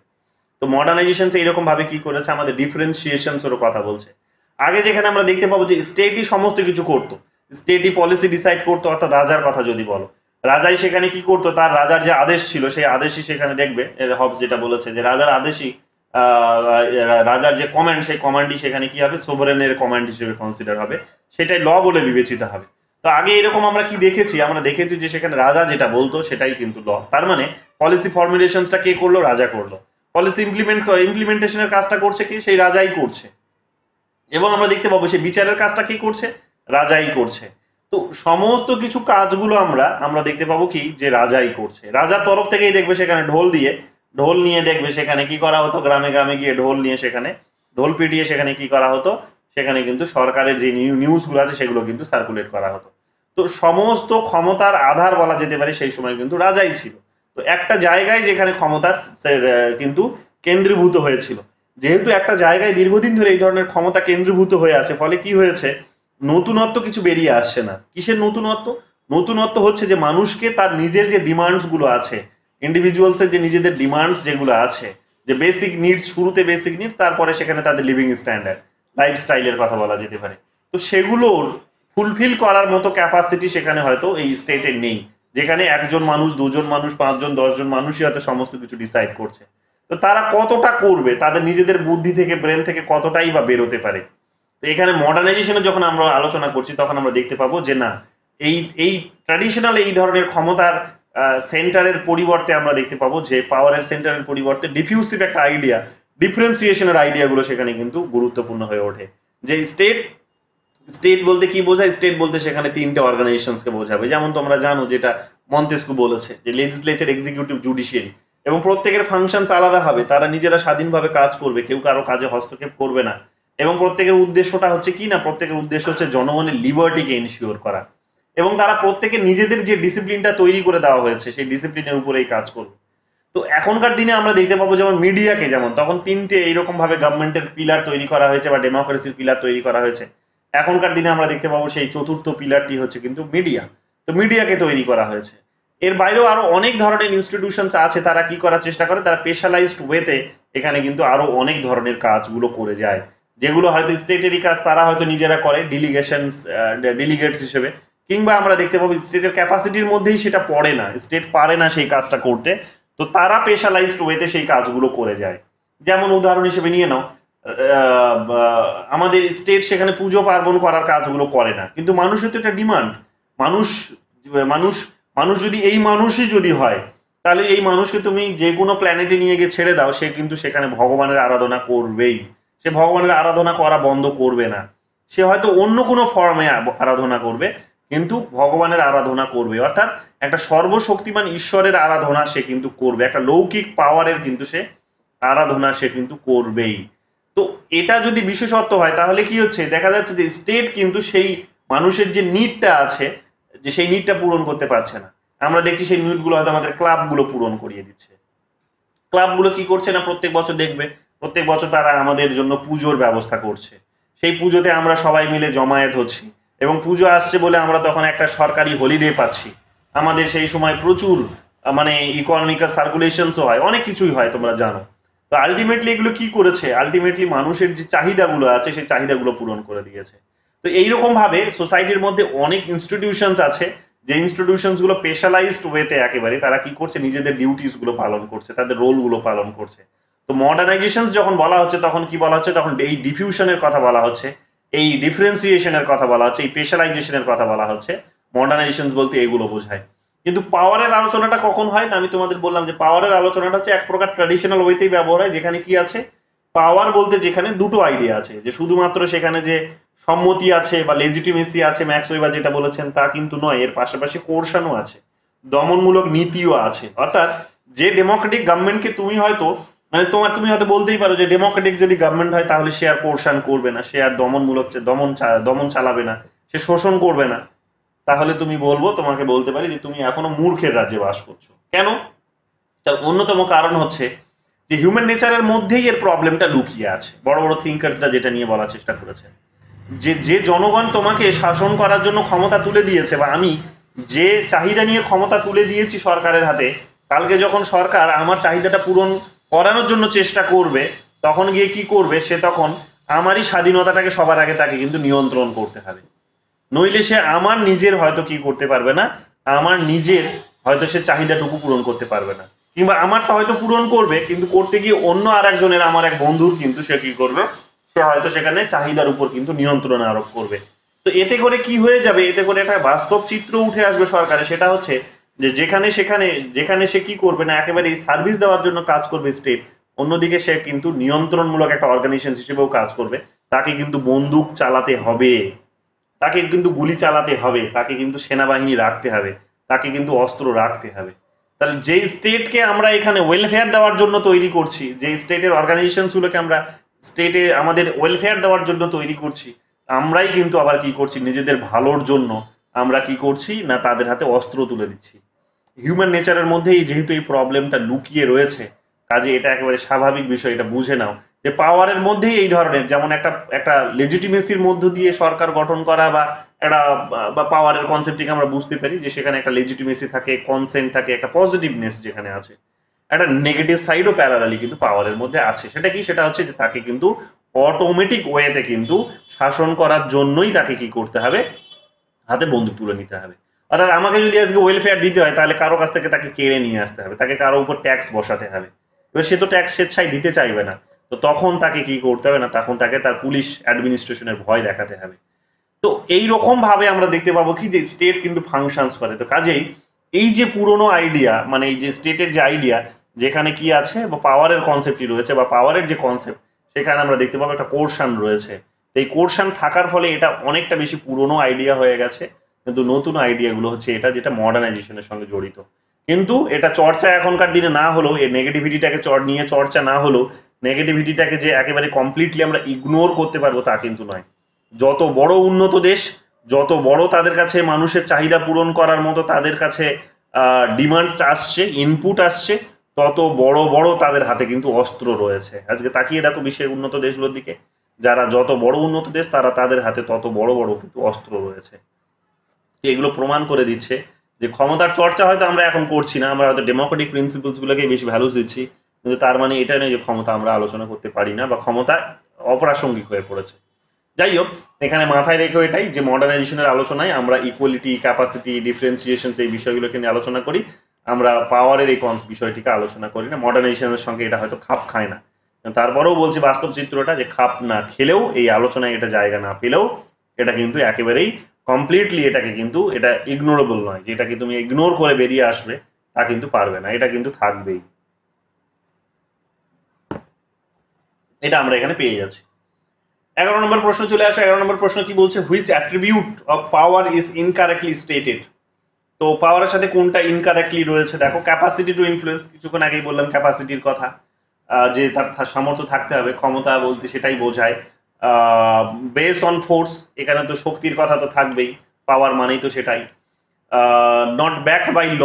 তো মডার্নাইজেশন এইরকম ভাবে কি করেছে, আমাদের ডিফারেন্সিয়েশনসেরও কথা বলছে। আগে যেখানে আমরা দেখতে পাবো যে স্টেটই সমস্ত কিছু করতো, স্টেটই পলিসি ডিসাইড করতো, অর্থাৎ রাজার কথা যদি বলো, রাজাই সেখানে কি করতো, তার রাজার যে আদেশ ছিল সেই আদেশই সেখানে দেখবে হবস যেটা বলেছে যে রাজার আদেশই রাজার যে কমান্ড সেই কমান্ডই সেখানে কি হবে, সোভারেনের কমান্ড হিসেবে কনসিডার হবে, সেটাই ল বলে বিবেচিত হবে। তো আগে এরকম আমরা দেখেছি যে সেখানে রাজা যেটা বলতো সেটাই কিন্তু ল। তার মানে পলিসি ফর্মুলেশনসটা কে করলো, রাজা করলো। পলিসি ইমপ্লিমেন্টেশনের কাজটা করছে কি, সেই রাজাই করছে। এবং আমরা দেখতে পাবো সেই বিচারের কাজটা কি করছে, রাজাই করছে। তো সমস্ত কিছু কাজগুলো আমরা দেখতে পাবো কি যে রাজাই করছে। রাজার তরফ থেকেই দেখবে সেখানে ঢোল নিয়ে দেখবে সেখানে কি করা হতো, গ্রামে গিয়ে ঢোল পিটিয়ে সেখানে কি করা হতো, সেখানে কিন্তু সরকারের যে নিউজগুলো আছে সেগুলো কিন্তু সার্কুলেট করা হতো। তো সমস্ত ক্ষমতার আধার বলা যেতে পারে সেই সময় কিন্তু রাজাই ছিল। তো একটা জায়গায় যেখানে ক্ষমতা কিন্তু কেন্দ্রীভূত হয়েছিল, যেহেতু একটা জায়গায় দীর্ঘদিন ধরে এই ধরনের ক্ষমতা কেন্দ্রীভূত হয়ে আছে, ফলে কি হয়েছে, নতুনত্ব কিছু বেরিয়ে আসছে না। কিসের নতুনত্ব হচ্ছে যে মানুষকে তার নিজের যে ডিমান্ডস গুলো আছে, ইন্ডিভিজুয়ালসের যে নিজেদের ডিমান্ডস যেগুলো আছে, যে বেসিক নিডস, শুরুতে বেসিক নিডস, তারপরে সেখানে তাদের লিভিং স্ট্যান্ডার্ড, লাইফস্টাইলের কথা বলা যেতে পারে। তো সেগুলোর ফুলফিল করার মতো ক্যাপাসিটি সেখানে হয়তো এই স্টেটের নেই, যেখানে একজন মানুষ, দুজন মানুষ, 5 জন 10 জন মানুষই হয়তো সমস্ত কিছু ডিসাইড করছে। তো তারা কতটা করবে, তাদের নিজেদের বুদ্ধি থেকে, ব্রেন থেকে কতটাই বা বেরোতে পারে। তো এখানে মডার্নাইজেশনের যখন আমরা আলোচনা করছি তখন আমরা দেখতে পাবো যে না, এই ট্র্যাডিশনাল এই ধরনের ক্ষমতার সেন্টারের পরিবর্তে আমরা দেখতে পাবো যে পাওয়ারের সেন্টারের পরিবর্তে ডিফিউসিভ একটা আইডিয়া, ডিফারেন্সিয়েশনের আইডিয়াগুলো সেখানে কিন্তু গুরুত্বপূর্ণ হয়ে ওঠে। যে স্টেট বলতে কি বোঝায়, স্টেট বলতে সেখানে 3টে অর্গানাইজেশনসকে বোঝাবে। যেমন তোমরা জানো যেটা মন্তেস্কু বলেছে যে লেজিসলেচার, এক্সিকিউটিভ, জুডিশিয়ারি, এবং প্রত্যেকের ফাংশনস আলাদা হবে, তারা নিজেরা স্বাধীনভাবে কাজ করবে, কেউ কারো কাজে হস্তক্ষেপ করবে না। এবং প্রত্যেকের উদ্দেশ্যটা হচ্ছে কি না, প্রত্যেকের উদ্দেশ্য হচ্ছে জনগণের লিবার্টিকে এনশিওর করা, এবং তারা প্রত্যেকে নিজেদের যে ডিসিপ্লিনটা তৈরি করে দেওয়া হয়েছে সেই ডিসিপ্লিনের উপরেই কাজ করবে। তো এখনকার দিনে আমরা দেখতে পাবো যেমন মিডিয়াকে, যেমন তখন 3টে এইরকম ভাবে গভর্নমেন্টের পিলার তৈরি করা হয়েছে বা ডেমোক্রেসির পিলার তৈরি করা হয়েছে। এখনকার দিনে আমরা দেখতে পাবো সেই 4র্থ পিলারটি হচ্ছে কিন্তু মিডিয়া। তো মিডিয়াকে তৈরি করা হয়েছে। এর বাইরেও আরো অনেক ধরনের ইনস্টিটিউশনস আছে, তারা কি করার চেষ্টা করে, তারা স্পেশালাইজড ওয়েতে এখানে কিন্তু আরো অনেক ধরনের কাজগুলো করে যায়, যেগুলো হয়তো স্টেটেরই কাজ তারা হয়তো নিজেরা করে ডেলিগেটস হিসেবে, কিংবা আমরা দেখতে পাবো স্টেটের ক্যাপাসিটির মধ্যেই সেটা পড়ে না, স্টেট পারে না সেই কাজটা করতে, তো তারা স্পেশালাইজড ওয়েতে সেই কাজগুলো করে যায়। যেমন উদাহরণ হিসেবে নিয়ে নাও, আমাদের স্টেট সেখানে পুজো পার্বণ করার কাজগুলো করে না, কিন্তু মানুষের তো এটা ডিমান্ড। মানুষ যদি এই মানুষই যদি হয়, তাহলে এই মানুষকে তুমি যে কোনো প্ল্যানেটে নিয়ে গিয়ে ছেড়ে দাও, সে কিন্তু সেখানে ভগবানের আরাধনা করবেই। সে ভগবানের আরাধনা করা বন্ধ করবে না, সে হয়তো অন্য কোনো ফর্মে আরাধনা করবে, কিন্তু ভগবানের আরাধনা করবে। অর্থাৎ একটা সর্বশক্তিমান ঈশ্বরের আরাধনা সে কিন্তু করবে, একটা লৌকিক পাওয়ারের কিন্তু সে আরাধনা সে কিন্তু করবেই। তো এটা যদি বিশেষত্ব হয়, তাহলে কি হচ্ছে, দেখা যাচ্ছে যে স্টেট কিন্তু সেই মানুষের যে নিডটা আছে, যে সেই নিডটা পূরণ করতে পারছে না। আমরা দেখছি সেই নিডগুলো হয়তো আমাদের ক্লাবগুলো পূরণ করিয়ে দিচ্ছে। ক্লাবগুলো কি করছে না, প্রত্যেক বছর তারা আমাদের জন্য পুজোর ব্যবস্থা করছে। সেই পুজোতে আমরা সবাই মিলে জমায়েত হচ্ছি, এবং পুজো আসছে বলে আমরা তখন একটা সরকারি হলিডে পাচ্ছি। আমাদের সেই সময় প্রচুর মানে ইকোনমিক্যাল সার্কুলেশনসও হয়, অনেক কিছুই হয়, তোমরা জানো। তো আলটিমেটলি এগুলো কি করেছে, আলটিমেটলি মানুষের যে চাহিদাগুলো আছে সেই চাহিদাগুলো পূরণ করে দিয়েছে। তো এইরকম ভাবে সোসাইটির মধ্যে অনেক ইনস্টিটিউশনস আছে, যে ইনস্টিটিউশনসগুলো স্পেশালাইজড ওয়েতে একেবারে তারা কি করছে, নিজেদের ডিউটিসগুলো পালন করছে, তাদের রোলগুলো পালন করছে। তো মডার্নাইজেশন যখন বলা হচ্ছে তখন কি বলা হচ্ছে, তখন এই ডিফিউশনের কথা বলা হচ্ছে। এই ডিফারেন্সিয়েশনের কথা বলা হচ্ছে, এই স্পেশালাইজেশনের কথা বলা হচ্ছে, মডার্নাইজেশন বলতে এগুলো বোঝায়। কিন্তু পাওয়ারের আলোচনাটা কখন হয় না, আমি তোমাদের বললাম যে পাওয়ারের আলোচনাটা হচ্ছে এক প্রকার ট্র্যাডিশনাল ওয়েতেই ব্যবহার হয়, যেখানে কি আছে, পাওয়ার বলতে যেখানে দুটো আইডিয়া আছে, যে শুধুমাত্র সেখানে যে সম্মতি আছে বা লেজিটিমেসি আছে, ম্যাক্স ওয়েবার যেটা বলেছেন তা কিন্তু নয়, এর পাশাপাশি কোর্শনও আছে, দমনমূলক নীতিও আছে। অর্থাৎ যে ডেমোক্রেটিক গভর্নমেন্টকে তুমি হয়তো মানে তুমি হয়তো বলতেই পারো যে ডেমোক্রেটিক যদি গভর্নমেন্ট হয় তাহলে সে আর কোর্শন করবে না, সে আর দমনমূলক দমন চালাবে না, সে শোষণ করবে না। তাহলে তুমি তোমাকে বলতে পারি যে তুমি এখনো মূর্খের রাজ্যে বাস করছো। কেন? তার অন্যতম কারণ হচ্ছে যে হিউম্যান নেচারের মধ্যেই এর প্রবলেমটা লুকিয়ে আছে। বড় বড় থিঙ্কার্সরা যেটা নিয়ে বলার চেষ্টা করেছে, যে জনগণ তোমাকে শাসন করার জন্য ক্ষমতা তুলে দিয়েছে, বা আমি যে চাহিদা নিয়ে ক্ষমতা তুলে দিয়েছি সরকারের হাতে, কালকে যখন সরকার আমার চাহিদাটা পূরণ করানোর জন্য চেষ্টা করবে, তখন গিয়ে কি করবে, সে তখন আমারই স্বাধীনতাটাকে সবার আগে তাকে কিন্তু নিয়ন্ত্রণ করতে হবে। নইলে সে আমার নিজের হয়তো কি করতে পারবে না, আমার নিজের হয়তো সে চাহিদাটুকু পূরণ করতে পারবে না, কিংবা আমারটা হয়তো পূরণ করবে, কিন্তু করতে গিয়ে অন্য আর একজনের, আমার এক বন্ধুর কিন্তু সে কি করবে, সে হয়তো সেখানে চাহিদার উপর কিন্তু নিয়ন্ত্রণ আরোপ করবে। তো এতে করে কি হয়ে যাবে, এতে করে একটা বাস্তব চিত্র উঠে আসবে সরকারে, সেটা হচ্ছে যে যেখানে সে কি করবে না, একেবারে সার্ভিস দেওয়ার জন্য কাজ করবে স্টেট, অন্যদিকে সে কিন্তু নিয়ন্ত্রণমূলক একটা অর্গানাইজেশন হিসেবেও কাজ করবে। তাকে কিন্তু বন্দুক চালাতে হবে, তাকে কিন্তু গুলি চালাতে হবে, তাকে কিন্তু সেনাবাহিনী রাখতে হবে, তাকে কিন্তু অস্ত্র রাখতে হবে। তাহলে যেই স্টেটকে আমরা এখানে ওয়েলফেয়ার দেওয়ার জন্য তৈরি করছি, যে স্টেটের অর্গানাইজেশনগুলোকে আমরা স্টেটে আমাদের ওয়েলফেয়ার দেওয়ার জন্য তৈরি করছি, আমরাই কিন্তু আবার কি করছি, নিজেদের ভালোর জন্য আমরা কি করছি না, তাদের হাতে অস্ত্র তুলে দিচ্ছি। হিউম্যান নেচারের মধ্যেই যেহেতু এই প্রবলেমটা লুকিয়ে রয়েছে, কাজে এটা একেবারে স্বাভাবিক বিষয়, এটা বুঝে নাও যে পাওয়ারের মধ্যেই এই ধরনের, যেমন একটা লেজিটিমেসির মধ্য দিয়ে সরকার গঠন করা, বা একটা বা পাওয়ারের কনসেপ্টটিকে আমরা বুঝতে পারি যে সেখানে একটা লেজিটিমেসি থাকে, কনসেন্ট থাকে, একটা পজিটিভনেস যেখানে আছে, একটা নেগেটিভ সাইডও প্যারালালি কিন্তু পাওয়ারের মধ্যে আছে। সেটা কি, সেটা হচ্ছে যে তাকে কিন্তু অটোমেটিক ওয়েতে কিন্তু শাসন করার জন্যই তাকে কি করতে হবে, হাতে বন্দুক তুলে নিতে হবে। অর্থাৎ আমাকে যদি আজকে ওয়েলফেয়ার দিতে হয়, তাহলে কারো কাছ থেকে তাকে কেড়ে নিয়ে আসতে হবে, তাকে কারো উপর ট্যাক্স বসাতে হবে। এবার সে তো ট্যাক্স স্বেচ্ছায় দিতে চাইবে না, তো তখন তাকে কি করতে হবে না, তখন তাকে তার পুলিশ অ্যাডমিনিস্ট্রেশনের ভয় দেখাতে হবে। তো এই রকম ভাবে আমরা দেখতে পাবো কি যে স্টেট কিন্তু ফাংশনস করে। তো কাজেই এই যে পুরনো আইডিয়া, মানে এই যে স্টেটের যে আইডিয়া, যেখানে কি আছে বা পাওয়ারের কনসেপ্টই রয়েছে, বা পাওয়ারের যে কনসেপ্ট, সেখানে আমরা দেখতে পাবো একটা কোর্শন রয়েছে। এই কোর্শন থাকার ফলে এটা অনেকটা বেশি পুরনো আইডিয়া হয়ে গেছে, কিন্তু নতুন আইডিয়াগুলো হচ্ছে এটা, যেটা মডার্নাইজেশনের সঙ্গে জড়িত। কিন্তু এটা চর্চা এখনকার দিনে না হলেও, এই নেগেটিভিটিটাকে নিয়ে চর্চা না হলেও, নেগেটিভিটিটাকে যে একেবারে কমপ্লিটলি আমরা ইগনোর করতে পারবো তা কিন্তু নয়। যত বড় উন্নত দেশ, যত বড় তাদের কাছে মানুষের চাহিদা পূরণ করার মতো তাদের কাছে ডিমান্ড আসছে, ইনপুট আসছে, তত বড় বড় তাদের হাতে কিন্তু অস্ত্র রয়েছে। আজকে তাকিয়ে দেখো বিশ্বের উন্নত দেশগুলোর দিকে, যারা যত বড় উন্নত দেশ, তাদের হাতে তত বড় বড় কিন্তু অস্ত্র রয়েছে। এগুলো প্রমাণ করে দিচ্ছে যে ক্ষমতার চর্চা হয়তো আমরা এখন করছি না, আমরা হয়তো ডেমোক্রেটিক প্রিন্সিপালসগুলোকে বেশি ভ্যালুস দিচ্ছি, কিন্তু তার মানে এটা নয় যে ক্ষমতা আমরা আলোচনা করতে পারি না, বা ক্ষমতা অপ্রাসঙ্গিক হয়ে পড়েছে। যাই হোক, এখানে মাথায় রেখেও এটাই যে মডার্নাইজেশনের আলোচনায় আমরা ইকুয়ালিটি, ক্যাপাসিটি, ডিফারেন্সিয়েশন, এই বিষয়গুলোকে নিয়ে আলোচনা করি, আমরা পাওয়ারের এই বিষয়টিকে আলোচনা করি না। মডার্নাইজেশনের সঙ্গে এটা হয়তো খাপ খায় না, তারপরেও বলছি বাস্তব চিত্রটা, যে খাপ না খেলেও, এই আলোচনায় এটা জায়গা না পেলেও, এটা কিন্তু একেবারেই কমপ্লিটলি এটাকে কিন্তু এটা ইগনোরেবল নয়, যে এটাকে তুমি ইগনোর করে বেরিয়ে আসবে তা কিন্তু পারবে না, এটা কিন্তু থাকবেই। এটা আমরা এখানে পেয়ে যাচ্ছি। 11 নম্বর প্রশ্ন চলে আসে। 11 নম্বর প্রশ্ন কি বলছে, which attribute of power is incorrectly stated. তো পাওয়ারের সাথে কোনটা ইনকারেক্টলি রয়েছে, দেখো ক্যাপাসিটি টু ইনফ্লুয়েন্স, কিছুক্ষণ আগেই বললাম ক্যাপাসিটির কথা, যে তার সামর্থ্য থাকতে হবে, ক্ষমতা বলতে সেটাই বোঝায়। বেস অন ফোর্স, এখানে তো শক্তির কথা তো থাকবেই, পাওয়ার মানেই তো সেটাই। Not backed by law,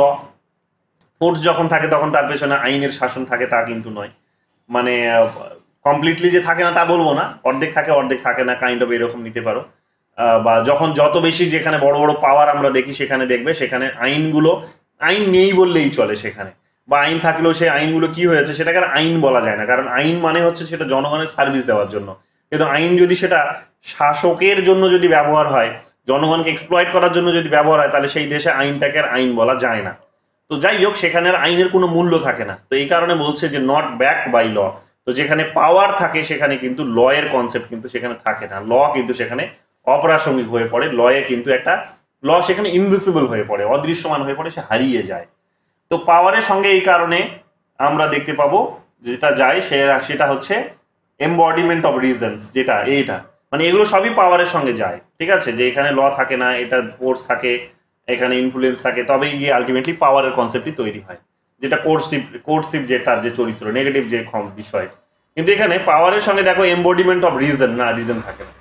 force যখন থাকে তখন তার পেছনে আইনের শাসন থাকে তা কিন্তু নয়, মানে কমপ্লিটলি যে থাকে না তা বলবো না, অর্ধেক থাকে অর্ধেক থাকে না, কাইন্ড অফ এরকম নিতে পারো। বা যখন যত বেশি যেখানে বড় বড় পাওয়ার আমরা দেখি, সেখানে দেখবে সেখানে আইন নেই বললেই চলে সেখানে, বা আইন থাকলেও সেই আইনগুলো কি হয়েছে সেটাকে আর আইন বলা যায় না, কারণ আইন মানে হচ্ছে সেটা জনগণের সার্ভিস দেওয়ার জন্য। কিন্তু আইন যদি সেটা শাসকের জন্য যদি ব্যবহার হয়, জনগণকে এক্সপ্লয়েট করার জন্য যদি ব্যবহার হয়, তাহলে সেই দেশে আইনটাকে আর আইন বলা যায় না। তো যাই হোক, সেখানে আর আইনের কোনো মূল্য থাকে না। তো এই কারণে বলছে যে নট ব্যাকড বাই ল। তো তো যেখানে পাওয়ার থাকে সেখানে কিন্তু ল এর কনসেপ্ট কিন্তু সেখানে থাকে না, ল কিন্তু সেখানে অপ্রাসঙ্গিক হয়ে পড়ে, লয়ে কিন্তু একটা ল সেখানে ইনভিজিবল হয়ে পড়ে, অদৃশ্যমান হয়ে পড়ে, সে হারিয়ে যায়। তো পাওয়ারের সঙ্গে এই কারণে আমরা দেখতে পাবো যেটা যায় সেটা হচ্ছে এমবডিমেন্ট অফ রিজনস, যেটা এইটা মানে এগুলো সবই পাওয়ারের সঙ্গে যায়, ঠিক আছে, যে এখানে ল থাকে না, এটা ফোর্স থাকে, এখানে ইনফ্লুয়েন্স থাকে, তবেই গিয়ে আলটিমেটলি পাওয়ারের কনসেপ্টই তৈরি হয়, যেটা কোর্সিভ যে তার যে চরিত্র নেগেটিভ যে বিষয়। কিন্তু এখানে পাওয়ারের সঙ্গে দেখো এমবডিমেন্ট অফ রিজন, না রিজন থাকে না।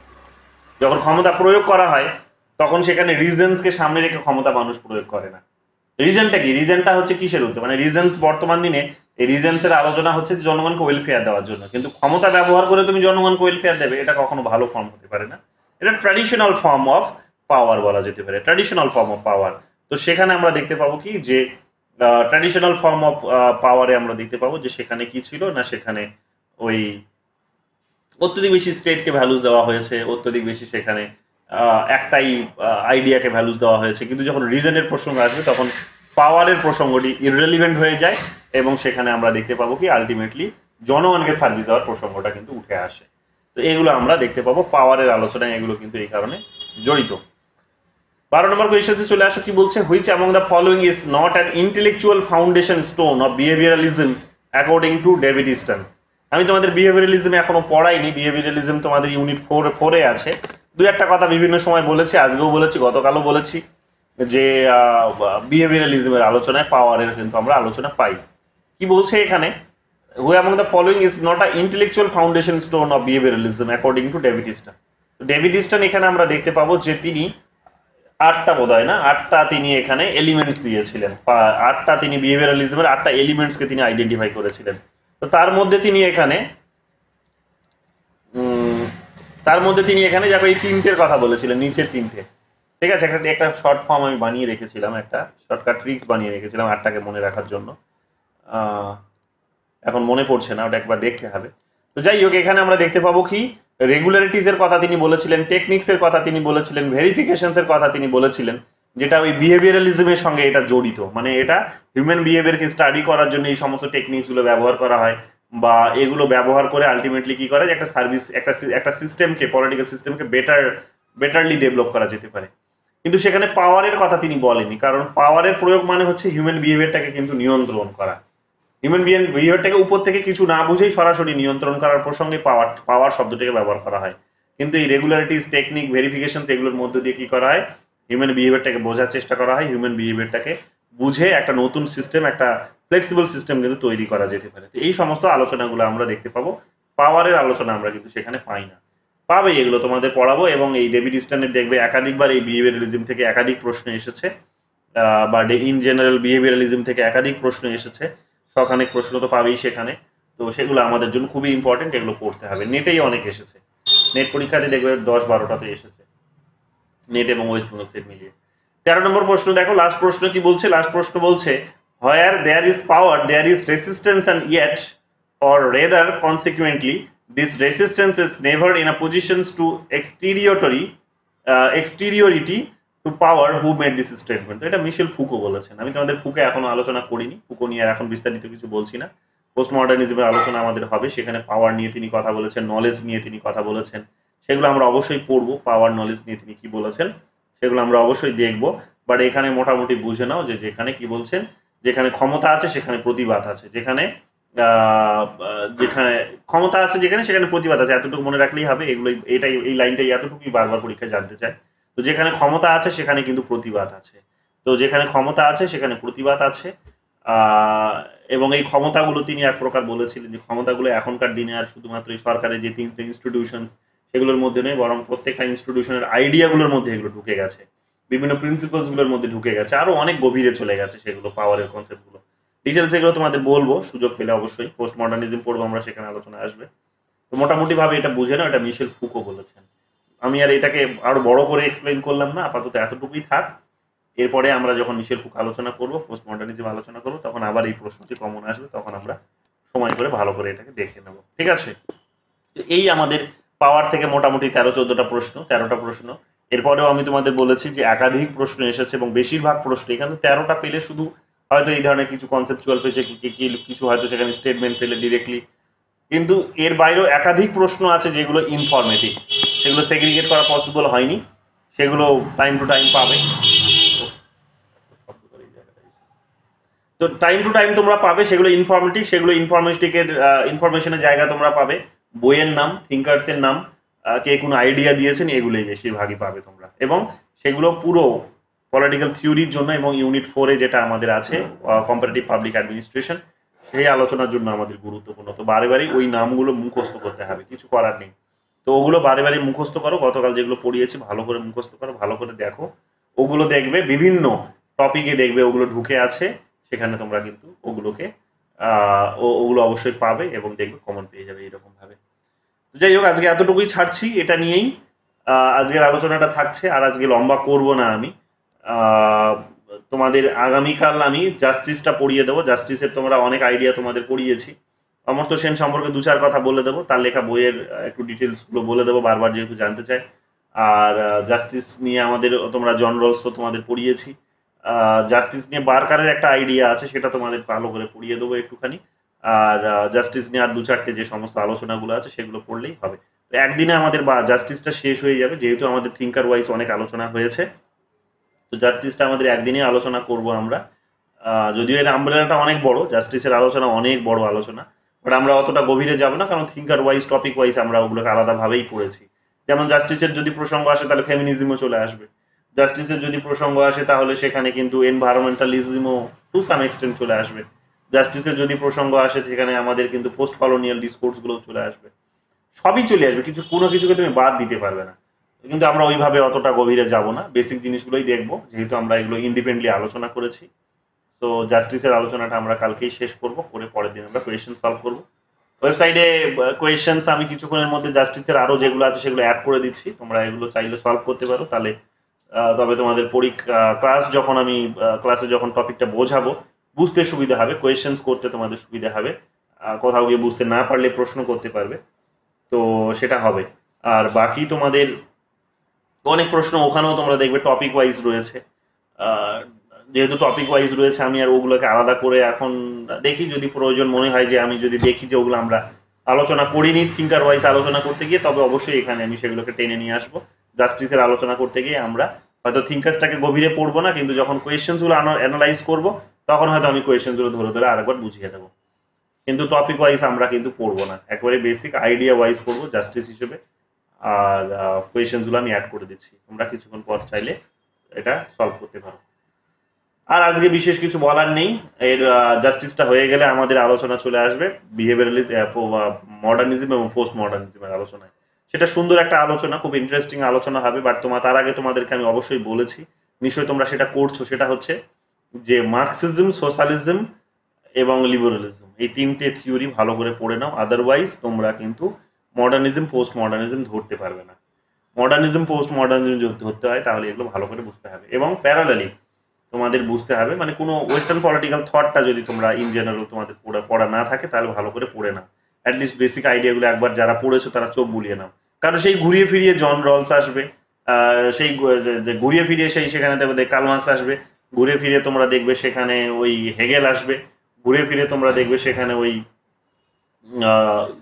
যখন ক্ষমতা প্রয়োগ করা হয় তখন সেখানে রিজনসকে সামনে রেখে ক্ষমতা মানুষ প্রয়োগ করে না। রিজনটা কি? রিজনটা হচ্ছে কিসের উদ্দেশ্য, মানে রিজনস বর্তমান দিনে এই রিজনসের আলোচনা হচ্ছে জনগণকে ওয়েলফেয়ার দেওয়ার জন্য, কিন্তু ক্ষমতা ব্যবহার করে তুমি জনগণকে ওয়েলফেয়ার দেবে, এটা কখনো ভালো ফর্ম হতে পারে না। এটা ট্র্যাডিশনাল ফর্ম অফ পাওয়ার বলা যেতে পারে, ট্র্যাডিশনাল ফর্ম অফ পাওয়ার। তো সেখানে আমরা দেখতে পাবো কি যে ট্র্যাডিশনাল ফর্ম অফ পাওয়ারে আমরা দেখতে পাবো যে সেখানে কি ছিল না, সেখানে ওই অত্যধিক বেশি স্টেটকে ভ্যালুস দেওয়া হয়েছে, অত্যধিক বেশি সেখানে একটাই আইডিয়াকে ভ্যালুস দেওয়া হয়েছে। কিন্তু যখন রিজনের প্রসঙ্গ আসবে তখন পাওয়ারের প্রসঙ্গটি ইররেলিভেন্ট হয়ে যায় এবং সেখানে আমরা দেখতে পাবো কি আলটিমেটলি জনগণকে সার্ভিস দেওয়ার প্রসঙ্গটা কিন্তু উঠে আসে। তো এগুলো আমরা দেখতে পাবো পাওয়ারের আলোচনায়, এগুলো কিন্তু এই কারণে জড়িত। 12 নম্বর কোয়েশ্চেনে চলে আসো, কি বলছে, which among the following is not an intellectual foundation stone of behaviouralism according to David Easton. আমি তোমাদের বিহেভিয়ারালিজম এখনো পড়াইনি, বিহেভিয়ারালিজম তোমাদের ইউনিট 4 আছে। দু একটা কথা বিভিন্ন সময় বলেছি, আজকেও বলেছি, গতকালও বলেছি যে বিহেভিয়ারালিজমের আলোচনায় পাওয়ারের কিন্তু আমরা আলোচনা পাই। কি বলছে এখানে, who among the following is not a intellectual foundation stone of behaviouralism according to David Easton. David Easton এখানে আমরা দেখতে পাবো যে তিনি 8টা বোধ হয় না, 8টা তিনি এখানে এলিমেন্টস দিয়েছিলেন, 8টা তিনি বিহেভিয়ারালিজমের 8টা এলিমেন্টসকে তিনি আইডেন্টিফাই করেছিলেন। তো তার মধ্যে তিনি এখানে যাবে এই 3টের কথা বলেছিলেন, নিচের 3টে, ঠিক আছে। একটা শর্ট ফর্ম আমি বানিয়ে রেখেছিলাম, একটা শর্টকাট ট্রিক্স বানিয়ে রেখেছিলাম 8টাকে মনে রাখার জন্য, এখন মনে পড়ছে না, ওটা একবার দেখতে হবে। তো যাই হোক, এখানে আমরা দেখতে পাবো কি রেগুলারিটিসের কথা তিনি বলেছিলেন, টেকনিক্সের কথা তিনি বলেছিলেন, ভেরিফিকেশনসের কথা তিনি বলেছিলেন, যেটা ওই বিহেভিয়ারালিজমের সঙ্গে এটা জড়িত, মানে এটা হিউম্যান বিহেভিয়ারকে স্টাডি করার জন্য এই সমস্ত টেকনিক্সগুলো ব্যবহার করা হয়, বা এগুলো ব্যবহার করে আলটিমেটলি কি করে যে একটা সার্ভিস, একটা সিস্টেমকে, পলিটিক্যাল সিস্টেমকে বেটারলি ডেভেলপ করা যেতে পারে। কিন্তু সেখানে পাওয়ারের কথা তিনি বলেনি, কারণ পাওয়ারের প্রয়োগ মানে হচ্ছে হিউম্যান বিহেভিয়ারটাকে কিন্তু নিয়ন্ত্রণ করা, হিউম্যান বিহেভিয়ারটাকে উপর থেকে কিছু না বুঝেই সরাসরি নিয়ন্ত্রণ করার প্রসঙ্গে পাওয়ার শব্দটাকে ব্যবহার করা হয়। কিন্তু এই রেগুলারিটিস, টেকনিক, ভেরিফিকেশন এগুলোর মধ্য দিয়ে কি করা হয়, হিউম্যান বিহেভিয়ারটাকে বোঝার চেষ্টা করা হয়, হিউম্যান বিহেভিয়ারটাকে বুঝে একটা নতুন সিস্টেম, একটা ফ্লেক্সিবল সিস্টেম কিন্তু তৈরি করা যেতে পারে। তো এই সমস্ত আলোচনাগুলো আমরা দেখতে পাবো, পাওয়ারের আলোচনা আমরা কিন্তু সেখানে পাই না। পাবে, এগুলো তোমাদের পড়াবো। এবং এই ডেভিড ইস্টনের দেখবে একাধিকবার এই বিহেভিয়ারালিজম থেকে একাধিক প্রশ্ন এসেছে, বা ইন জেনারেল বিহেভিয়ারালিজম থেকে একাধিক প্রশ্ন এসেছে, সখানেক প্রশ্ন তো পাবেই সেখানে। তো সেগুলো আমাদের জন্য খুবই ইম্পর্টেন্ট, এগুলো পড়তে হবে। নেটেই অনেক এসেছে, নেট পরীক্ষাতে দেখবে 10-12টাতে এসেছে, নেট এবং ওয়েস্ট বেঙ্গল সেট মিলিয়ে। 13 নম্বর প্রশ্ন দেখো, লাস্ট প্রশ্ন কি বলছে, লাস্ট প্রশ্ন বলছে, where there is power there is resistance and yet, or rather consequently this resistance is never in a position to exteriority to power who made this statement. তো এটা মিশেল ফুকো বলেছেন। আমি তোমাদের ফুকো এখনো আলোচনা করিনি, ফুকো নিয়ে এখন বিস্তারিত কিছু বলছি না। পোস্ট মডার্নিজমের আলোচনা আমাদের হবে, সেখানে পাওয়ার নিয়ে তিনি কথা বলেছেন, নলেজ নিয়ে তিনি কথা বলেছেন, সেগুলো আমরা অবশ্যই পড়বো। পাওয়ার নলেজ নিয়ে তিনি কি বলেছেন সেগুলো আমরা অবশ্যই দেখবো। বাট এখানে মোটামুটি বুঝে নাও যে যেখানে কি বলছেন, যেখানে ক্ষমতা আছে সেখানে প্রতিবাদ আছে, যেখানে ক্ষমতা আছে যেখানে সেখানে প্রতিবাদ আছে, এতটুকু মনে রাখলেই হবে। এগুলো এই লাইনটাই এতটুকুই বারবার পরীক্ষায় জানতে চায়। তো যেখানে ক্ষমতা আছে সেখানে কিন্তু প্রতিবাদ আছে, তো যেখানে ক্ষমতা আছে সেখানে প্রতিবাদ আছে। এবং এই ক্ষমতাগুলো তিনি এক প্রকার বলেছিলেন যে ক্ষমতাগুলো এখনকার দিনে আর শুধুমাত্র এই সরকারের যে 3টে ইনস্টিটিউশনস সেগুলোর মধ্যে নেই, বরং প্রত্যেকটা ইনস্টিটিউশনের আইডিয়াগুলোর মধ্যে এগুলো ঢুকে গেছে, বিভিন্ন প্রিন্সিপালসগুলোর মধ্যে ঢুকে গেছে, আরো অনেক গভীরে চলে গেছে সেগুলো, পাওয়ারের কনসেপ্টগুলো। ডিটেলস এগুলো তোমাদের বলবো সুযোগ পেলে, অবশ্যই পোস্ট মডার্নিজম পড়বো আমরা, সেখানে আলোচনা আসবে। তো মোটামুটি ভাবে এটা বুঝে নাও, এটা মিশেল ফুকো বলেছেন। আমি আর এটাকে আরো বড় করে এক্সপ্লেইন করলাম না, আপাতত এতটুকুই থাক। এরপরে আমরা যখন মিশেল ফুকো আলোচনা করবো, পোস্ট মডার্নিজম আলোচনা করবো, তখন আবার এই প্রশ্নটি কমন আসবে, তখন আমরা সময় করে ভালো করে এটাকে দেখে নেব, ঠিক আছে। এই আমাদের পাওয়ার থেকে মোটামুটি 13-14টা প্রশ্ন, 13টা প্রশ্ন। এরপরেও আমি তোমাদের বলেছি যে একাধিক প্রশ্ন এসেছে এবং বেশিরভাগ প্রশ্ন এখানে 13টা পেলে শুধু হয়তো এই ধরনের কিছু কনসেপচুয়াল পেয়েছে, কিছু হয়তো সেখানে স্টেটমেন্ট পেলে ডিরেক্টলি কিন্তু এর বাইরেও একাধিক প্রশ্ন আছে যেগুলো ইনফরমেটিভ, সেগুলো সেগ্রিগেট করা পসিবল হয়নি, সেগুলো টাইম টু টাইম পাবে। তো টাইম টু টাইম তোমরা পাবে, সেগুলো ইনফরমেটিভ, সেগুলো ইনফরমেশনের জায়গা তোমরা পাবে। বইয়ের নাম, থিঙ্কার্সের নাম, কে কোনো আইডিয়া দিয়েছেন, এগুলোই বেশিরভাগই পাবে তোমরা। এবং সেগুলো পুরো পলিটিক্যাল থিওরির জন্য এবং ইউনিট 4-এ যেটা আমাদের আছে কম্পারেটিভ পাবলিক অ্যাডমিনিস্ট্রেশন, সেই আলোচনার জন্য আমাদের গুরুত্বপূর্ণ। তো বারে বারে ওই নামগুলো মুখস্থ করতে হবে, কিছু করার নেই। তো ওগুলো বারে বারে মুখস্থ করো, গতকাল যেগুলো পড়িয়েছি ভালো করে মুখস্থ করো, ভালো করে দেখো। ওগুলো দেখবে বিভিন্ন টপিকে দেখবে ওগুলো ঢুকে আছে, সেখানে তোমরা কিন্তু ওগুলোকে ওগুলো অবশ্যই পাবে এবং দেখবে কমন পেয়ে যাবে এরকম ভাবে। তো যাই হোক, আজকে এতটুকুই ছাড়ছি, এটা নিয়েই আজকের আলোচনাটা থাকছে। আর আজকে লম্বা করব না আমি। তোমাদের আগামীকাল আমি জাস্টিসটা পড়িয়ে দেবো। জাস্টিসের তোমরা অনেক আইডিয়া তোমাদের পড়িয়েছি। অমর্ত্য সেন সম্পর্কে 2-4 কথা বলে দেবো, তার লেখা বইয়ের একটু ডিটেলসগুলো বলে দেবো বারবার, যেহেতু জানতে চাই। আর জাস্টিস নিয়ে আমাদের তোমরা জন রলস তো তোমাদের পড়িয়েছি। জাস্টিস নিয়ে বারকারের একটা আইডিয়া আছে, সেটা তোমাদের ভালো করে পড়িয়ে দেবো একটুখানি। আর জাস্টিস নিয়ে আর 2-4টে যে সমস্ত আলোচনাগুলো আছে সেগুলো পড়লেই হবে। তো একদিনে আমাদের জাস্টিসটা শেষ হয়ে যাবে, যেহেতু আমাদের থিঙ্কার ওয়াইজ অনেক আলোচনা হয়েছে। তো জাস্টিসটা আমাদের একদিনে আলোচনা করব আমরা। যদিও এর আমব্রেলাটা অনেক বড়, জাস্টিসের আলোচনা অনেক বড় আলোচনা, বাট আমরা অতটা গভীরে যাব না, কারণ থিঙ্কার ওয়াইজ টপিক ওয়াইজ আমরা ওগুলোকে আলাদাভাবেই পড়েছি। যেমন জাস্টিসের যদি প্রসঙ্গ আসে তাহলে ফেমিনিজমও চলে আসবে, জাস্টিসের যদি প্রসঙ্গ আসে তাহলে সেখানে কিন্তু এনভায়রনমেন্টালিজমও টু সাম এক্সটেন্ট চলে আসবে, জাস্টিসের যদি প্রসঙ্গ আসে সেখানে আমাদের কিন্তু পোস্ট কলোনিয়াল ডিসকোর্সগুলো চলে আসবে, সবই চলে আসবে, কোনো কিছুকে তুমি বাদ দিতে পারবে না। কিন্তু আমরা ওইভাবে অতটা গভীরে যাব না, বেসিক জিনিসগুলোই দেখবো, যেহেতু আমরা এগুলো ইন্ডিপেন্ডেন্টলি আলোচনা করেছি। তো জাস্টিসের আলোচনাটা আমরা কালকেই শেষ করব, করে পরের দিন আমরা কোয়েশ্চেন সলভ করব। ওয়েবসাইটে কোয়েশ্চেন্স আমি কিছুক্ষণের মধ্যে জাস্টিসের আরও যেগুলো আছে সেগুলো অ্যাড করে দিচ্ছি, তোমরা এগুলো চাইলে সলভ করতে পারো। তাহলে তবে তোমাদের ক্লাসে যখন টপিকটা বোঝাবো বুঝতে সুবিধা হবে, কোয়েশ্চেন্স করতে তোমাদের সুবিধা হবে, কোথাও গিয়ে বুঝতে না পারলে প্রশ্ন করতে পারবে, তো সেটা হবে। আর বাকি তোমাদের অনেক প্রশ্ন ওখানেও তোমরা দেখবে টপিক ওয়াইজ রয়েছে। যেহেতু টপিক ওয়াইজ রয়েছে, আমি আর ওগুলোকে আলাদা করে এখন দেখি, যদি প্রয়োজন মনে হয় যে আমি যদি দেখি যে ওগুলো আমরা আলোচনা করিনি থিঙ্কার ওয়াইজ আলোচনা করতে গিয়ে, তবে অবশ্যই এখানে আমি সেগুলোকে টেনে নিয়ে আসবো। জাস্টিসের আলোচনা করতে গিয়ে আমরা হয়তো থিঙ্কার্সটাকে গভীরে পড়বো না, কিন্তু যখন কোয়েশ্চেন্সগুলো অ্যানালাইজ করবো তখন হয়তো আমি কোয়েশ্চেন্সগুলো ধরে ধরে আরেকবার বুঝিয়ে দেবো। কিন্তু টপিক ওয়াইজ আমরা কিন্তু পড়বো না, একেবারে বেসিক আইডিয়া ওয়াইজ পড়বো জাস্টিস হিসেবে। আর কোয়েশ্চেন্সগুলো আমি অ্যাড করে দিচ্ছি, তোমরা কিছুক্ষণ পর চাইলে এটা সলভ করতে পারো। আর আজকে বিশেষ কিছু বলার নেই, এর জাস্টিসটা হয়ে গেলে আমাদের আলোচনা চলে আসবে মডার্নিজম এবং পোস্ট মডার্নিজমের আলোচনায়। সেটা সুন্দর একটা আলোচনা, খুব ইন্টারেস্টিং আলোচনা হবে। বাট তার আগে তোমাদেরকে আমি অবশ্যই বলেছি, নিশ্চয়ই তোমরা সেটা করছো, সেটা হচ্ছে যে মার্কসিজম, সোশ্যালিজম এবং লিবারালিজম, এই 3টে থিওরি ভালো করে পড়ে নাও, আদারওয়াইজ তোমরা কিন্তু মডার্নিজম, পোস্ট মডার্নিজম ধরতে পারবে না। মডার্নিজম, পোস্ট মডার্নিজম যদি ধরতে হয় তাহলে এগুলো ভালো করে বুঝতে হবে, এবং প্যারালালি তোমাদের বুঝতে হবে, মানে কোনো ওয়েস্টার্ন পলিটিক্যাল থটটা যদি তোমরা ইন জেনারেল তোমাদের পড়া না থাকে তাহলে ভালো করে পড়ে নাও। অ্যাটলিস্ট বেসিক আইডিয়াগুলো একবার যারা পড়েছো তারা চোখ বুলিয়ে নাও, কারণ সেই ঘুরিয়ে ফিরিয়ে জন রলস আসবে, সেই ঘুরিয়ে ফিরিয়ে সেখানে দেখবে কার্ল মার্কস আসবে, ঘুরে ফিরে তোমরা দেখবে সেখানে ওই হেগেল আসবে, ঘুরে ফিরে তোমরা দেখবে সেখানে ওই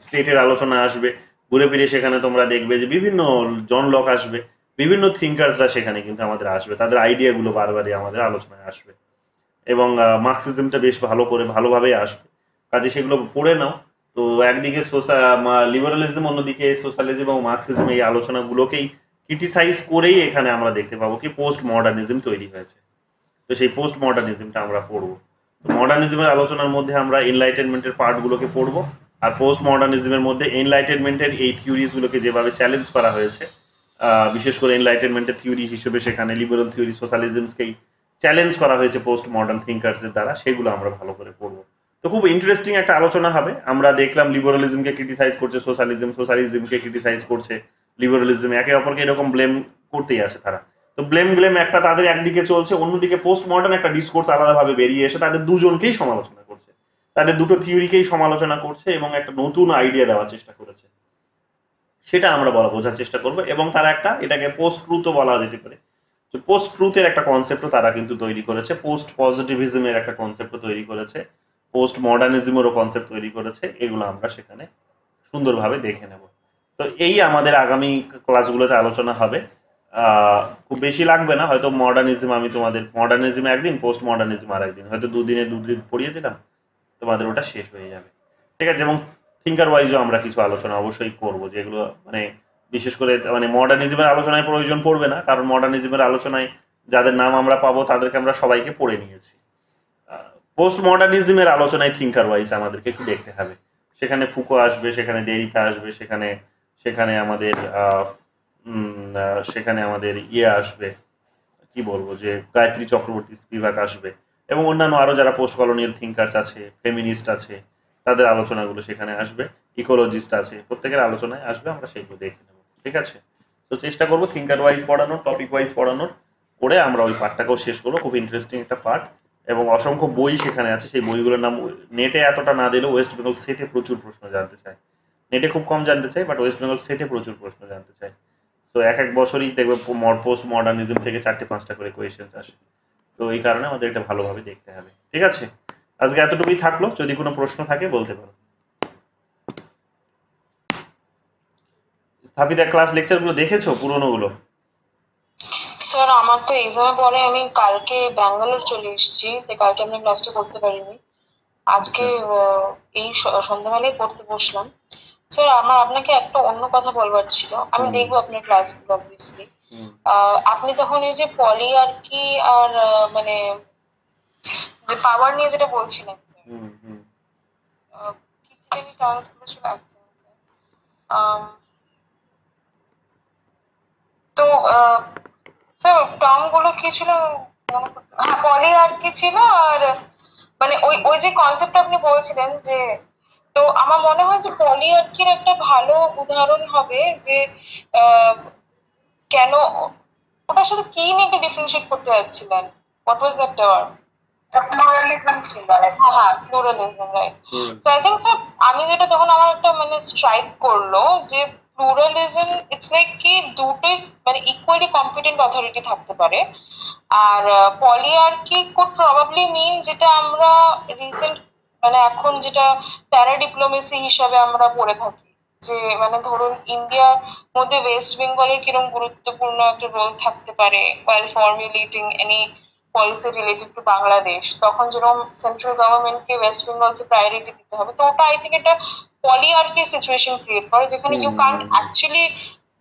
স্টেটের আলোচনা আসবে, ঘুরে ফিরে সেখানে তোমরা দেখবে যে বিভিন্ন জন লক আসবে, বিভিন্ন থিঙ্কার্সরা সেখানে কিন্তু আমাদের আসবে, তাদের আইডিয়াগুলো বারবারই আমাদের আলোচনায় আসবে, এবং মার্কসিজমটা বেশ ভালোভাবেই আসবে। কাজে সেগুলো পড়ে নাও। তো একদিকে লিবারালিজম, অন্যদিকে সোশ্যালিজম এবং মার্কসিজম, এই আলোচনাগুলোকেই ক্রিটিসাইজ করেই এখানে আমরা দেখতে পাবো কি পোস্ট মডার্নিজম তৈরি হয়েছে। তো সেই পোস্ট মডার্নিজমটা আমরা পড়বো। তো মডার্নিজমের আলোচনার মধ্যে আমরা এনলাইটেনমেন্টের পার্টগুলোকে পড়বো, আর পোস্ট মডার্নিজমের মধ্যে এনলাইটেনমেন্টের এই থিওরিজগুলোকে যেভাবে চ্যালেঞ্জ করা হয়েছে, বিশেষ করে এনলাইটেনমেন্টের থিওরি হিসেবে সেখানে লিবারাল থিওরি, সোশ্যালিজমসকেই চ্যালেঞ্জ করা হয়েছে পোস্ট মডার্ন থিঙ্কার্সদের দ্বারা, সেগুলো আমরা ভালো করে পড়বো। তো খুব ইন্টারেস্টিং একটা আলোচনা হবে। আমরা দেখলাম লিবারালিজমকে ক্রিটিসাইজ করছে সোশ্যালিজমকে ক্রিটিসাইজ করছে লিবারালিজম, একে অপরকে এরকম ব্লেম করতেই আছে তারা। তো ব্লেম একটা তাদের একদিকে চলছে, অন্যদিকে পোস্ট মডার্ন একটা ডিসকোর্স আলাদাভাবে বেরিয়ে এসে তাদের দুজনকেই সমালোচনা করছে, তাদের দুটো থিওরিকেই সমালোচনা করছে এবং একটা নতুন আইডিয়া দেওয়ার চেষ্টা করেছে, সেটা আমরা বোঝার চেষ্টা করবো। এবং তারা এটাকে পোস্ট ট্রুথও বলা যেতে পারে, তো পোস্ট ট্রুথের একটা কনসেপ্টও তারা কিন্তু তৈরি করেছে, পোস্ট পজিটিভিজমের একটা কনসেপ্টও তৈরি করেছে, পোস্ট মডার্নিজমেরও কনসেপ্ট তৈরি করেছে, এগুলো আমরা সেখানে সুন্দরভাবে দেখে নেব। তো এই আমাদের আগামী ক্লাসগুলোতে আলোচনা হবে। খুব বেশি লাগবে না, হয়তো মডার্নিজম আমি তোমাদের মডার্নিজম একদিন, পোস্ট মডার্নিজম আর একদিন, হয়তো দুদিন পড়িয়ে দিলাম, তোমাদের ওটা শেষ হয়ে যাবে। ঠিক আছে, এবং থিঙ্কার ওয়াইজও আমরা কিছু আলোচনা অবশ্যই করব, যেগুলো মানে বিশেষ করে মানে মডার্নিজমের আলোচনায় প্রয়োজন পড়বে না, কারণ মডার্নিজমের আলোচনায় যাদের নাম আমরা পাবো তাদেরকে আমরা সবাইকে পড়ে নিয়েছি। পোস্ট মডার্নিজমের আলোচনায় থিঙ্কার ওয়াইজ আমাদেরকে একটু দেখতে হবে। সেখানে ফুকো আসবে, সেখানে দেরিতা আসবে, সেখানে সেখানে আমাদের সেখানে আমাদের ইয়ে আসবে, কি বলবো, যে গায়ত্রী চক্রবর্তী স্পিভাক আসবে, এবং অন্যান্য আরও যারা পোস্ট কলোনিয়াল থিঙ্কার্স আছে, ফেমিনিস্ট আছে, তাদের আলোচনাগুলো সেখানে আসবে, ইকোলজিস্ট আছে, প্রত্যেকের আলোচনায় আসবে, আমরা সেগুলো দেখে নেব। ঠিক আছে, তো চেষ্টা করবো থিঙ্কার ওয়াইজ পড়ানোর, টপিক ওয়াইজ পড়ানোর, করে আমরা ওই পার্টটাকেও শেষ করবো। খুব ইন্টারেস্টিং একটা পার্ট, এবং অসংখ্য বই সেখানে আছে। সেই বইগুলোর নাম নেটে এতটা না দিলেও ওয়েস্ট বেঙ্গল সেটে প্রচুর প্রশ্ন জানতে চায়। নেটে খুব কম জানতে চাই, বাট ওয়েস্ট বেঙ্গল সেটে প্রচুর প্রশ্ন জানতে চাই। তো এক এক বছরই দেখবে পোস্ট মডার্নিজম থেকে 4-5টা করে কোয়েশ্চেন্স আসে। তো এই কারণে আমাদের এটা ভালোভাবে দেখতে হবে। ঠিক আছে, আজকে এতটুকুই থাকলো, যদি কোনো প্রশ্ন থাকে বলতে পারো। স্থাপিত ক্লাস লেকচারগুলো দেখেছো পুরোনোগুলো? স্যার আমার তো এক্সামের পরে আমি কালকে ব্যাঙ্গালোর চলে এসেছি, তো কালকে আমি ক্লাসটা করতে পারিনি। আজকে এই সন্ধ্যাবেলায় পড়তে বসলাম। স্যার আমার আপনাকে একটা অন্য কথা বলবার ছিল। আমি দেখবো আপনার ক্লাসগুলো অবভিয়াসলি। আপনি তখন এই যে পলি আর কি আর মানে যে পাওয়ার নিয়ে যেটা বলছিলেন স্যার, কি কি জানি টার্মস গুলো ছিল আসছে স্যার। তো স্যার টার্ম গুলো কি ছিল মনে করতে, হ্যাঁ পলি আর কি ছিল, আর মানে ওই ওই যে কনসেপ্ট আপনি বলছিলেন যে, তো আমার মনে হয় যে পলিআর্কির একটা ভালো উদাহরণ হবে যে কেন ওটার সাথে কি নিয়ে ডিফারেন্সিয়েট করতে যাচ্ছিলেন, what was that term? Pluralism ছিল, হ্যাঁ হ্যাঁ pluralism, right. So I think sir আমি যেটা তখন আমার একটা মানে স্ট্রাইক করলো যে প্লুরালিজম ইটস লাইক কি দুটোই মানে ইকুয়ালি কম্পিটেন্ট অথরিটি থাকতে পারে, আর পলিআর্কি কুড প্রবাবলি মিন যেটা আমরা রিসেন্ট মানে এখন যেটা প্যারাডিপ্লোমেসি হিসাবে আমরা পড়ে থাকি, যে মানে ধরুন ইন্ডিয়ার মধ্যে ওয়েস্ট বেঙ্গলের কিরকম গুরুত্বপূর্ণ একটা রোল থাকতে পারে while formulating any policy related to Bangladesh, তখন যেরকম সেন্ট্রাল গভর্নমেন্টকে ওয়েস্ট বেঙ্গলকে প্রায়োরিটি দিতে হবে। তো ওটা আই থিঙ্ক একটা পলিআর্কি সিচুয়েশন ক্রিয়েট করে, যেখানে you can't actually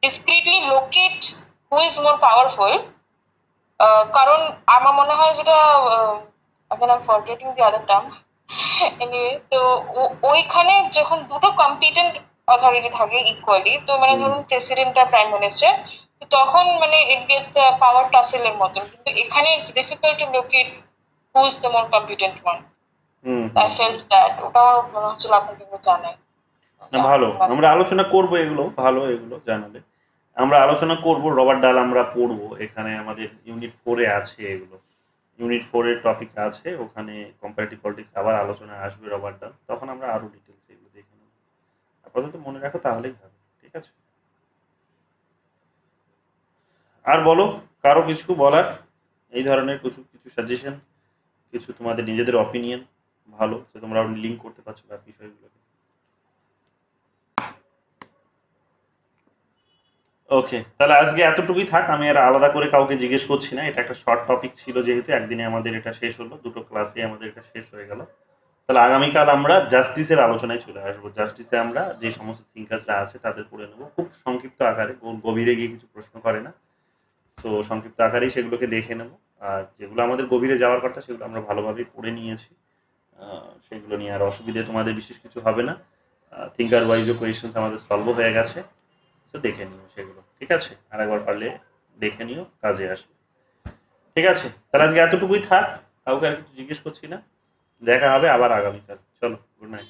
discretely locate who is more powerful. কারণ আমার মনে হয় যেটা again I'm forgetting the other term anyway, তো ওইখানে যখন দুটো কম্পিটেন্ট অথরিটি থাকে ইকুয়ালি, তো মানে ধরুন প্রেসিডেন্ট আর প্রাইম মিনিস্টার, তখন মানে ইট গেটস পাওয়ার টাসেলের মতন। কিন্তু এখানে it's difficult to locate who is the more competent one. I felt that ওটাও মনে হচ্ছিল আপনাকে জানাই। না ভালো, আমরা আলোচনা করব এগুলো, ভালো এগুলো জানালে আমরা আলোচনা করব। রবার্ট ডাল আমরা পড়বো, এখানে আমাদের ইউনিট 4-এ আছে এগুলো, ইউনিট 4-এর টপিক আছে, ওখানে কম্পারেটিভ পলিটিক্স আবার আলোচনা আসবে রবার্ট ডাল, তখন আমরা আরো ডিটেলস এগুলো দেখে নেব। আপাতত মনে রাখো তাহলেই হবে। ঠিক আছে, আর বলো কারো কিছু বলার, এই ধরনের কিছু কিছু সাজেশন, কিছু তোমাদের নিজেদের অপিনিয়ন, ভালো যে তোমরা লিঙ্ক করতে পারছো তার বিষয়গুলোকে। ওকে, তাহলে আজকে এতটুকুই থাক, আমি আর আলাদা করে কাউকে জিজ্ঞেস করছি না, এটা একটা শর্ট টপিক ছিল, যেহেতু একদিনে আমাদের এটা শেষ হলো, দুটো ক্লাসে আমাদের এটা শেষ হয়ে গেল। তাহলে আগামীকাল আমরা জাস্টিসের আলোচনায় চলে আসবো। জাস্টিসে আমরা যে সমস্ত থিঙ্কার্সরা আছে তাদের পড়ে নেবো খুব সংক্ষিপ্ত আকারে, গভীরে গিয়ে কিছু প্রশ্ন করে না, তো সংক্ষিপ্ত আকারেই সেগুলোকে দেখে নেব। আর যেগুলো আমাদের গভীরে যাওয়ার কথা সেগুলো আমরা ভালোভাবেই পড়ে নিয়েছি, সেগুলো নিয়ে আর অসুবিধে তোমাদের বিশেষ কিছু হবে না। থিঙ্কার ওয়াইজও কোয়েশ্চেন্স আমাদের সলভ হয়ে গেছে, তো দেখে নিও সেগুলো। ঠিক আছে, আর একবার পারলে দেখে নিও, কাজে আসবে। ঠিক আছে, তাহলে আজকে এতটুকুই থাক, কাউকে আর কিছু জিজ্ঞেস করছি না, দেখা হবে আবার আগামীকাল। চলো, গুড নাইট।